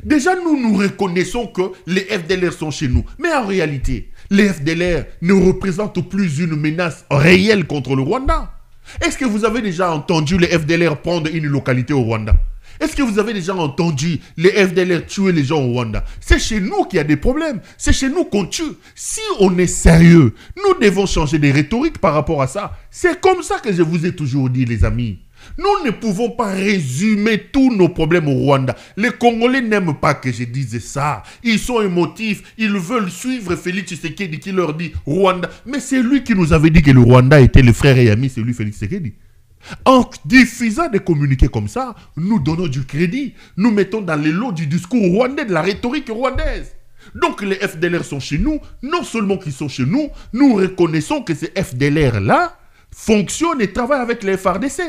Speaker 4: Déjà, nous reconnaissons que les FDLR sont chez nous. Mais en réalité, les FDLR ne représentent plus une menace réelle contre le Rwanda. Est-ce que vous avez déjà entendu les FDLR prendre une localité au Rwanda? Est-ce que vous avez déjà entendu les FDLR tuer les gens au Rwanda? C'est chez nous qu'il y a des problèmes. C'est chez nous qu'on tue. Si on est sérieux, nous devons changer de rhétorique par rapport à ça. C'est comme ça que je vous ai toujours dit, les amis. Nous ne pouvons pas résumer tous nos problèmes au Rwanda. Les Congolais n'aiment pas que je dise ça. Ils sont émotifs. Ils veulent suivre Félix Tshisekedi qui leur dit Rwanda. Mais c'est lui qui nous avait dit que le Rwanda était le frère et ami. C'est lui, Félix Tshisekedi. En diffusant des communiqués comme ça, nous donnons du crédit. Nous mettons dans les lots du discours rwandais, de la rhétorique rwandaise. Donc les FDLR sont chez nous. Non seulement qu'ils sont chez nous, nous reconnaissons que ces FDLR-là fonctionnent et travaillent avec les FARDC.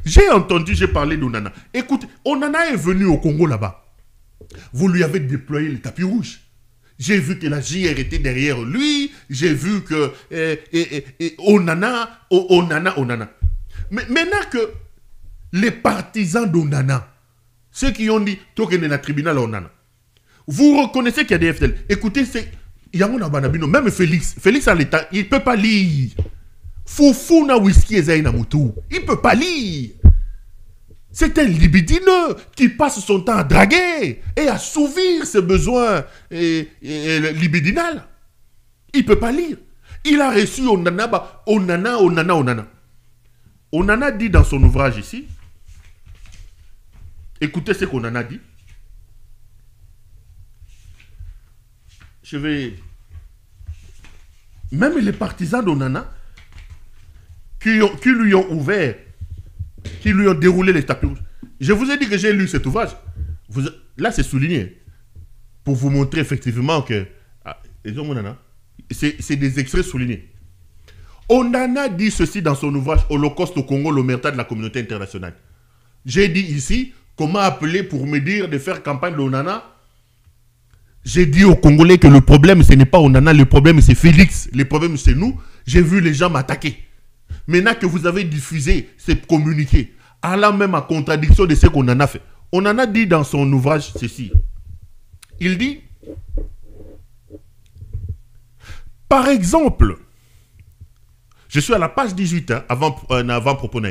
Speaker 4: J'ai parlé d'Onana. Écoute, Onana est venu au Congo là-bas. Vous lui avez déployé le tapis rouge. J'ai vu que la JR était derrière lui. J'ai vu que Onana. Mais maintenant que les partisans d'Onana, ceux qui ont dit Token est tribunal Onana, vous reconnaissez qu'il y a des FDL. Écoutez, même Félix à l'état, il ne peut pas lire. Foufou na whisky et zaina moutou. Il ne peut pas lire. C'est un libidineux qui passe son temps à draguer et à assouvir ses besoins libidinales. Il ne peut pas lire. Il a reçu Onana. Onana dit dans son ouvrage ici, écoutez ce qu'Onana dit. Même les partisans d'Onana qui lui ont ouvert qui lui ont déroulé les tapis rouges. Je vous ai dit que j'ai lu cet ouvrage. Là, c'est souligné. Pour vous montrer effectivement que... c'est des extraits soulignés. Onana dit ceci dans son ouvrage Holocauste au Congo, l'omerta de la communauté internationale. J'ai dit ici, comment appeler pour me dire de faire campagne de Onana. J'ai dit aux Congolais que le problème, ce n'est pas Onana, le problème, c'est Félix. Le problème, c'est nous. J'ai vu les gens m'attaquer. Maintenant que vous avez diffusé ces communiqués, allant même à contradiction de ce qu'on en a fait. On en a dit dans son ouvrage ceci. Il dit, par exemple, je suis à la page 18, hein, avant-propos.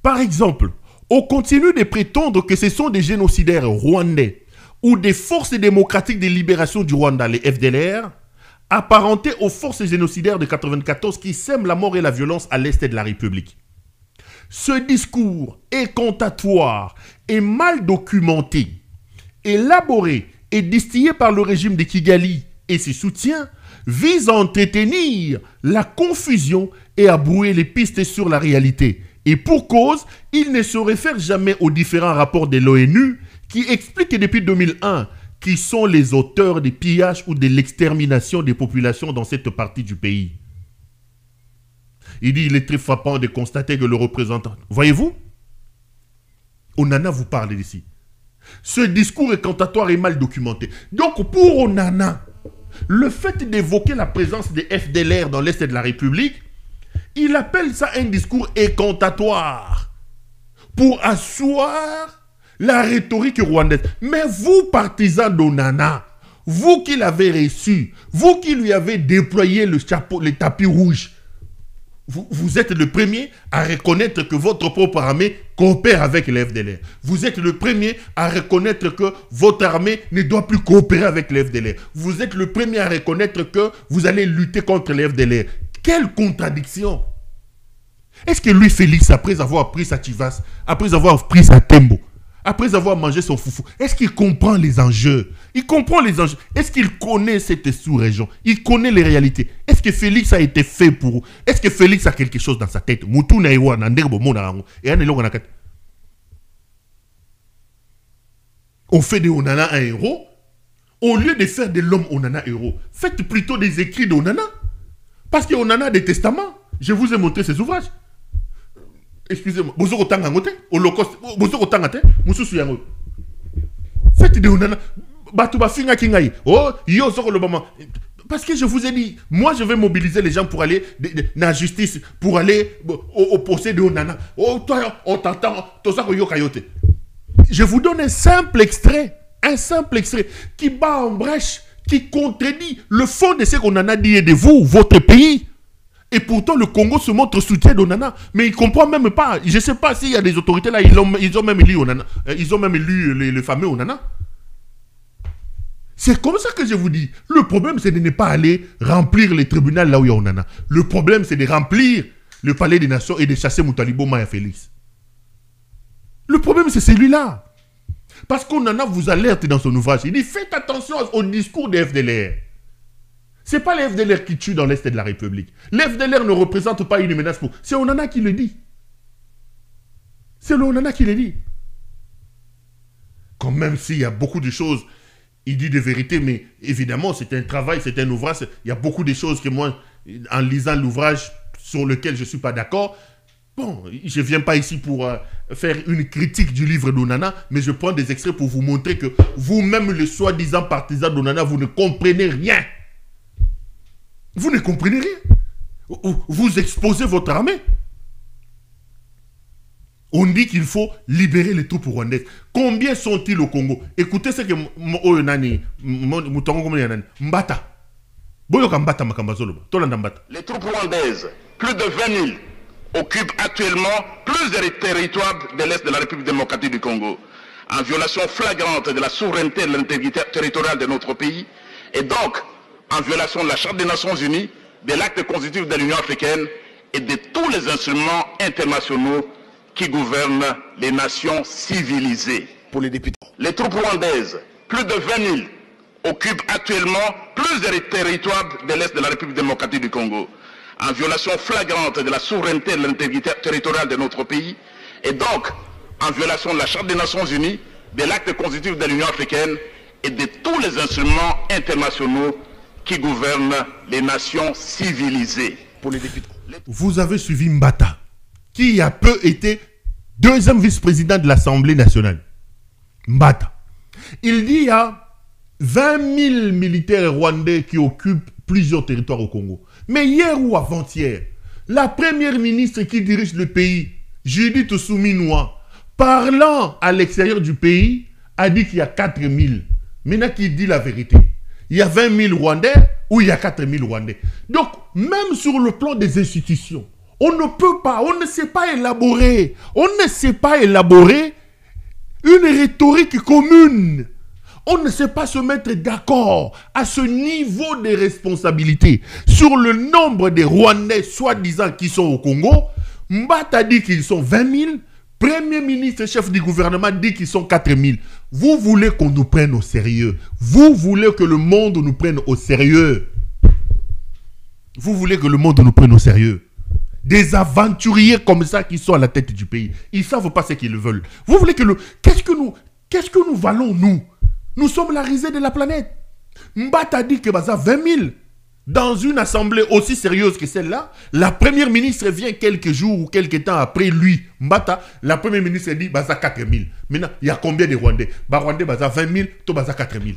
Speaker 4: Par exemple, on continue de prétendre que ce sont des génocidaires rwandais ou des forces démocratiques de libération du Rwanda, les FDLR, apparentés aux forces génocidaires de 1994 qui sèment la mort et la violence à l'est de la République. Ce discours incantatoire et mal documenté, élaboré et distillé par le régime de Kigali et ses soutiens, vise à entretenir la confusion et à brouiller les pistes sur la réalité. Et pour cause, il ne se réfère jamais aux différents rapports de l'ONU qui expliquent depuis 2001 qui sont les auteurs des pillages ou de l'extermination des populations dans cette partie du pays. Il dit, il est très frappant de constater que le représentant... Voyez-vous, Onana vous parle d'ici. Ce discours incantatoire est mal documenté. Donc pour Onana, le fait d'évoquer la présence des FDLR dans l'Est de la République, il appelle ça un discours incantatoire pour asseoir la rhétorique rwandaise. Mais vous, partisans d'Onana, vous qui l'avez reçu, vous qui lui avez déployé le chapeau, les tapis rouges, vous êtes le premier à reconnaître que votre propre armée coopère avec les FDLR. Vous êtes le premier à reconnaître que votre armée ne doit plus coopérer avec les FDLR. Vous êtes le premier à reconnaître que vous allez lutter contre les FDLR. Quelle contradiction! Est-ce que lui, Félix, après avoir pris sa Chivas, après avoir pris sa Tembo, après avoir mangé son foufou, est-ce qu'il comprend les enjeux? Il comprend les enjeux. Est-ce qu'il connaît cette sous-région? Il connaît les réalités. Est-ce que Félix a été fait pour... Est-ce que Félix a quelque chose dans sa tête? On fait de Onana un héros. Au lieu de faire de l'homme Onana héros, faites plutôt des écrits d'Onana. Parce qu'Onana a des testaments. Je vous ai montré ses ouvrages. Excusez-moi. Holocauste. Faites de Onana. Parce que je vous ai dit, moi je vais mobiliser les gens pour aller dans la justice, pour aller au procès de Onana. Oh, toi, on t'entend. Je vous donne un simple extrait qui bat en brèche, qui contredit le fond de ce qu'on en a dit et de vous, votre pays. Et pourtant, le Congo se montre soutien d'Onana. Mais il ne comprend même pas. Je ne sais pas s'il y a des autorités là, ils ont même lu Onana. Ils ont même lu le fameux Onana. C'est comme ça que je vous dis. Le problème, c'est de ne pas aller remplir les tribunaux là où il y a Onana. Le problème, c'est de remplir le palais des nations et de chasser Moutalibo Maya Félix. Le problème, c'est celui-là. Parce qu'Onana vous alerte dans son ouvrage. Il dit, faites attention au discours des FDLR. Ce n'est pas les FDLR qui tuent dans l'Est de la République. Les FDLR ne représentent pas une menace pour... C'est Onana qui le dit. C'est Onana qui le dit. Quand même s'il y a beaucoup de choses, il dit de vérité, mais évidemment, c'est un travail, c'est un ouvrage. Il y a beaucoup de choses que moi, en lisant l'ouvrage sur lequel je ne suis pas d'accord, bon, je ne viens pas ici pour faire une critique du livre d'Onana, mais je prends des extraits pour vous montrer que vous-même, le soi-disant partisan d'Onana, vous ne comprenez rien. Vous ne comprenez rien. Vous exposez votre armée. On dit qu'il faut libérer les troupes rwandaises. Combien sont-ils au Congo? Écoutez ce que Mbata.
Speaker 11: Les troupes rwandaises, plus de 20 000, occupent actuellement plus de territoires de l'Est de la République démocratique du Congo, en violation flagrante de la souveraineté et de l'intégrité territoriale de notre pays, et donc en violation de la Charte des Nations Unies, de l'acte constitutif de l'Union africaine et de tous les instruments internationaux qui gouvernent les nations civilisées.
Speaker 3: Pour les députés.
Speaker 11: Les troupes rwandaises, plus de 20 000, occupent actuellement plus de territoires de l'Est de la République démocratique du Congo, en violation flagrante de la souveraineté et de l'intégrité territoriale de notre pays, et donc en violation de la Charte des Nations Unies, de l'acte constitutif de l'Union africaine et de tous les instruments internationaux qui gouvernent les nations civilisées. Pour les députés.
Speaker 4: Vous avez suivi Mbata, qui a peu été deuxième vice-président de l'Assemblée nationale. Mbata. Il dit qu'il y a 20 000 militaires rwandais qui occupent plusieurs territoires au Congo. Mais hier ou avant-hier, la première ministre qui dirige le pays, Judith Suminwa, parlant à l'extérieur du pays, a dit qu'il y a 4 000. Maintenant, qui dit la vérité? Il y a 20 000 Rwandais ou il y a 4 000 Rwandais? Donc, même sur le plan des institutions, on ne peut pas, on ne sait pas élaborer, une rhétorique commune. On ne sait pas se mettre d'accord à ce niveau de responsabilité sur le nombre de Rwandais soi-disant qui sont au Congo. Mbata dit qu'ils sont 20 000. Premier ministre, chef du gouvernement dit qu'ils sont 4 000. Vous voulez qu'on nous prenne au sérieux. Vous voulez que le monde nous prenne au sérieux. Vous voulez que le monde nous prenne au sérieux. Des aventuriers comme ça qui sont à la tête du pays. Ils ne savent pas ce qu'ils veulent. Vous voulez que Qu'est-ce que nous valons, nous? Nous sommes la risée de la planète. Mbata dit que baza 20 000. Dans une assemblée aussi sérieuse que celle-là, la première ministre vient quelques jours ou quelques temps après lui. Mbata, la première ministre dit baza 4 000. Maintenant, il y a combien de Rwandais? Rwandais baza 20 000, to baza 4 000.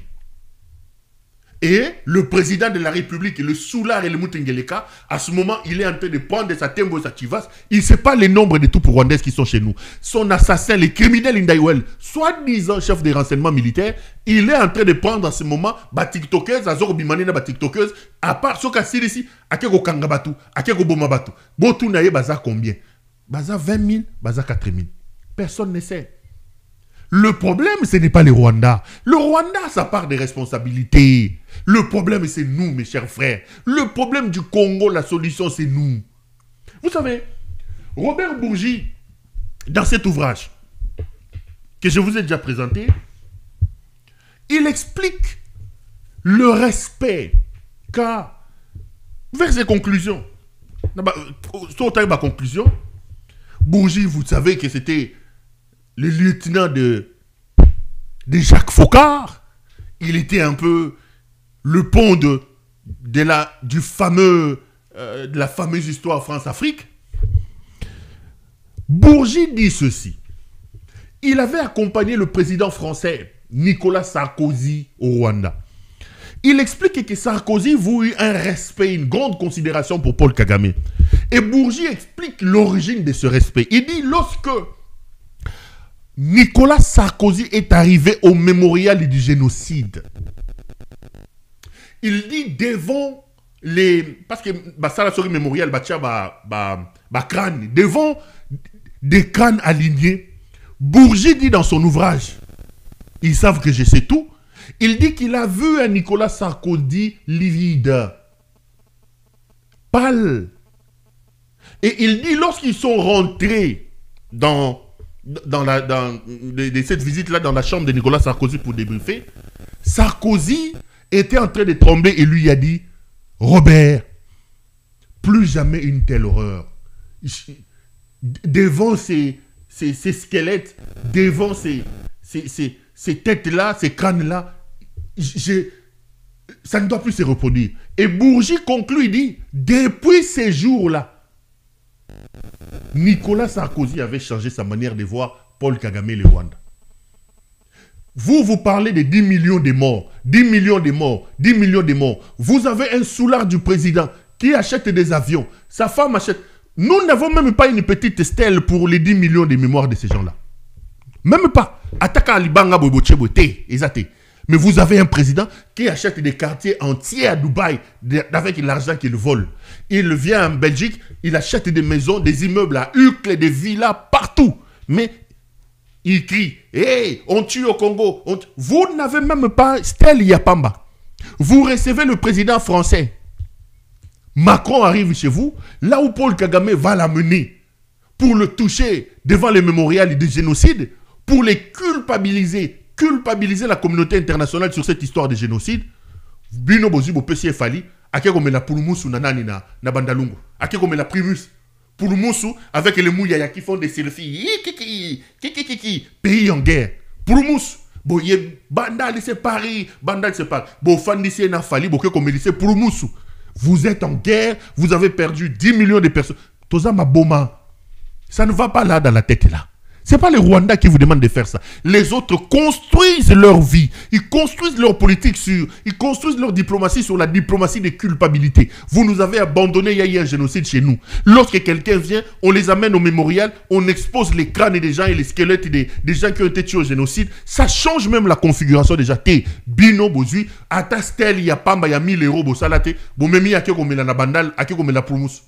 Speaker 4: Et le président de la République, le Soulard et le Moutengeleka, à ce moment, il est en train de prendre sa tembo, sa chivas. Il ne sait pas les nombres de tous Rwandais qui sont chez nous. Son assassin, les criminels Indaiwel, soi-disant chef des renseignements militaires, il est en train de prendre en ce moment ba tiktokeuse, azoro bimane na ba tiktokeuse, à part ce cas ici, akeko kangabatu, akeko bomabatu. Botu naye baza combien? Baza 20 000, baza 4 000. Personne ne sait. Le problème, ce n'est pas le Rwanda. Le Rwanda a sa part de responsabilité. Le problème, c'est nous, mes chers frères. Le problème du Congo, la solution, c'est nous. Vous savez, Robert Bourgi, dans cet ouvrage que je vous ai déjà présenté, il explique le respect qu'a, vers ses conclusions. Sur ma conclusion, Bourgi, vous savez que c'était le lieutenant de Jacques Faucard. Il était un peu le pont de la fameuse histoire France-Afrique. Bourgi dit ceci. Il avait accompagné le président français Nicolas Sarkozy au Rwanda. Il explique que Sarkozy voulut un respect, une grande considération pour Paul Kagame. Et Bourgi explique l'origine de ce respect. Il dit lorsque Nicolas Sarkozy est arrivé au mémorial du génocide, il dit devant les... Parce que ça, la mémorial, crâne, devant des crânes alignés, Bourgi dit dans son ouvrage, ils savent que je sais tout, il dit qu'il a vu un Nicolas Sarkozy livide, pâle. Et il dit lorsqu'ils sont rentrés dans cette visite-là dans la chambre de Nicolas Sarkozy pour débriefer, Sarkozy était en train de trembler et lui a dit « Robert, plus jamais une telle horreur. Devant ces squelettes, devant ces têtes-là, ces crânes-là, ça ne doit plus se reproduire. » Et Bourgi conclut, il dit « Depuis ces jours-là, Nicolas Sarkozy avait changé sa manière de voir Paul Kagame et le Rwanda. » Vous parlez de 10 millions de morts, 10 millions de morts, 10 millions de morts. Vous avez un soulard du président qui achète des avions. Sa femme achète. Nous n'avons même pas une petite stèle pour les 10 millions de mémoires de ces gens-là. Même pas. Ataka Alibanga Bobochebote, exacté. Mais vous avez un président qui achète des quartiers entiers à Dubaï avec l'argent qu'il vole. Il vient en Belgique, il achète des maisons, des immeubles à Uccle, des villas partout. Mais il crie, « Hey, on tue au Congo. » Vous n'avez même pas Stèle Yapamba. Vous recevez le président français. Macron arrive chez vous, là où Paul Kagame va l'amener pour le toucher devant le mémorial du génocide, pour les culpabiliser la communauté internationale sur cette histoire de génocide. Bino bozi bo pesi fali, ake comme la pulumusu na nani na bandalungu, ake comme la primus. Pour le Moussou, avec les Mouyaya qui font des selfies. Pays en guerre. Pour le Moussou. Bon, il y a Bandal, c'est Paris. Bandal, c'est Paris. Bon, Fandi, c'est Nafali. Bon, comme il dit, pour le Moussou. Vous êtes en guerre. Vous avez perdu 10 millions de personnes. Toza Maboma. Ça ne va pas là dans la tête là. Ce n'est pas les Rwandais qui vous demandent de faire ça. Les autres construisent leur vie. Ils construisent leur politique ils construisent leur diplomatie sur la diplomatie des culpabilités. Vous nous avez abandonné, il y a eu un génocide chez nous. Lorsque quelqu'un vient, on les amène au mémorial, on expose les crânes des gens et les squelettes des gens qui ont été tués au génocide. Ça change même la configuration déjà. Bino, Bozui, Ata Stel, il y a Pamba, il y a 1000 euros, Bosalate, Bomemi, il y a Kekomela Bandal, il y a Kekomela Promous.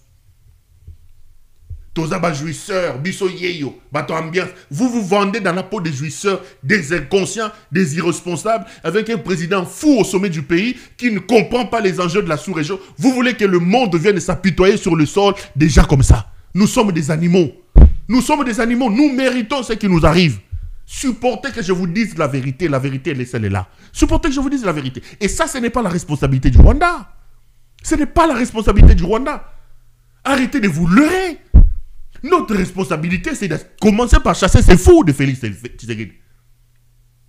Speaker 4: Tozaba jouisseurs, biso yeyo, bato ambiance. Vous vous vendez dans la peau des jouisseurs, des inconscients, des irresponsables, avec un président fou au sommet du pays qui ne comprend pas les enjeux de la sous-région. Vous voulez que le monde vienne s'apitoyer sur le sol déjà comme ça. Nous sommes des animaux. Nous sommes des animaux. Nous méritons ce qui nous arrive. Supportez que je vous dise la vérité. La vérité, elle est là. Supportez que je vous dise la vérité. Et ça, ce n'est pas la responsabilité du Rwanda. Ce n'est pas la responsabilité du Rwanda. Arrêtez de vous leurrer. Notre responsabilité, c'est de commencer par chasser ces fous de Félix Tshisekedi.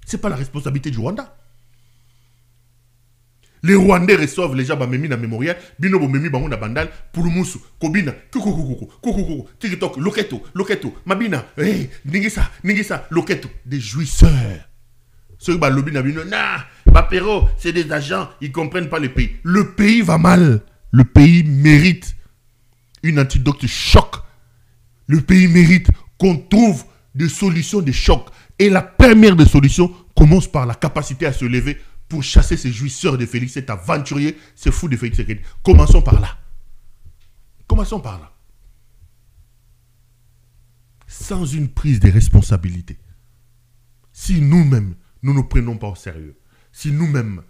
Speaker 4: Ce n'est pas la responsabilité du Rwanda. Les Rwandais reçoivent les gens qui dans mémorial, bino bomemi bango na bandal, pour le moussou, kobina, kukukuku, tiktok, loketo, mabina, ningisa, loketo, des jouisseurs. Ceux qui lobby na bino, Bapero, c'est des agents, ils ne comprennent pas le pays. Le pays va mal. Le pays mérite une antidote choc. Le pays mérite qu'on trouve des solutions de choc. Et la première des solutions commence par la capacité à se lever pour chasser ces jouisseurs de Félix, cet aventurier, ces fous de Félix Tshisekedi. Commençons par là. Commençons par là. Sans une prise de responsabilité. Si nous-mêmes, nous ne nous prenons pas au sérieux. Si nous-mêmes,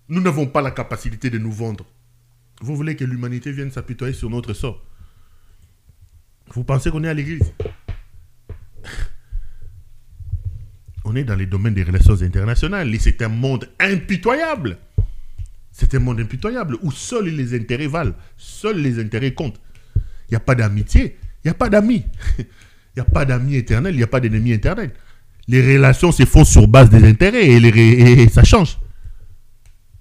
Speaker 4: nous n'avons pas la capacité de nous vendre. Vous voulez que l'humanité vienne s'apitoyer sur notre sort? Vous pensez qu'on est à l'église? On est dans les domaines des relations internationales. Et c'est un monde impitoyable. C'est un monde impitoyable où seuls les intérêts valent. Seuls les intérêts comptent. Il n'y a pas d'amitié. Il n'y a pas d'amis. Il n'y a pas d'amis éternels. Il n'y a pas d'ennemis éternels. Les relations se font sur base des intérêts et ça change.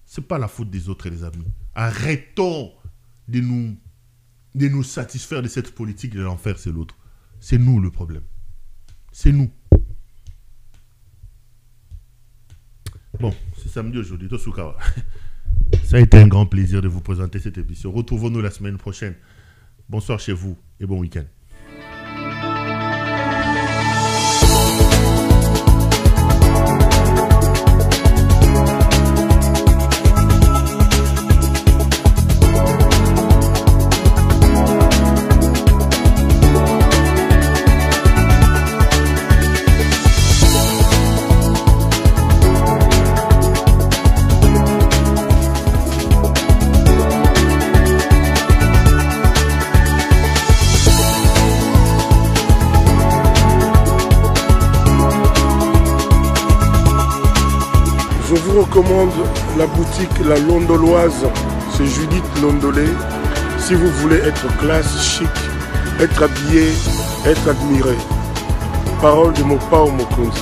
Speaker 4: Ce n'est pas la faute des autres, les amis. Arrêtons de nous satisfaire de cette politique de l'enfer, c'est l'autre. C'est nous le problème. C'est nous. Bon, c'est samedi aujourd'hui, Tosukawa. Ça a été un grand plaisir de vous présenter cette émission. Retrouvons-nous la semaine prochaine. Bonsoir chez vous et bon week-end.
Speaker 1: Je vous recommande la boutique La Londoloise, c'est Judith Londolé. Si vous voulez être classe, chic, être habillé, être admiré. Parole de Mopao Mokonzi.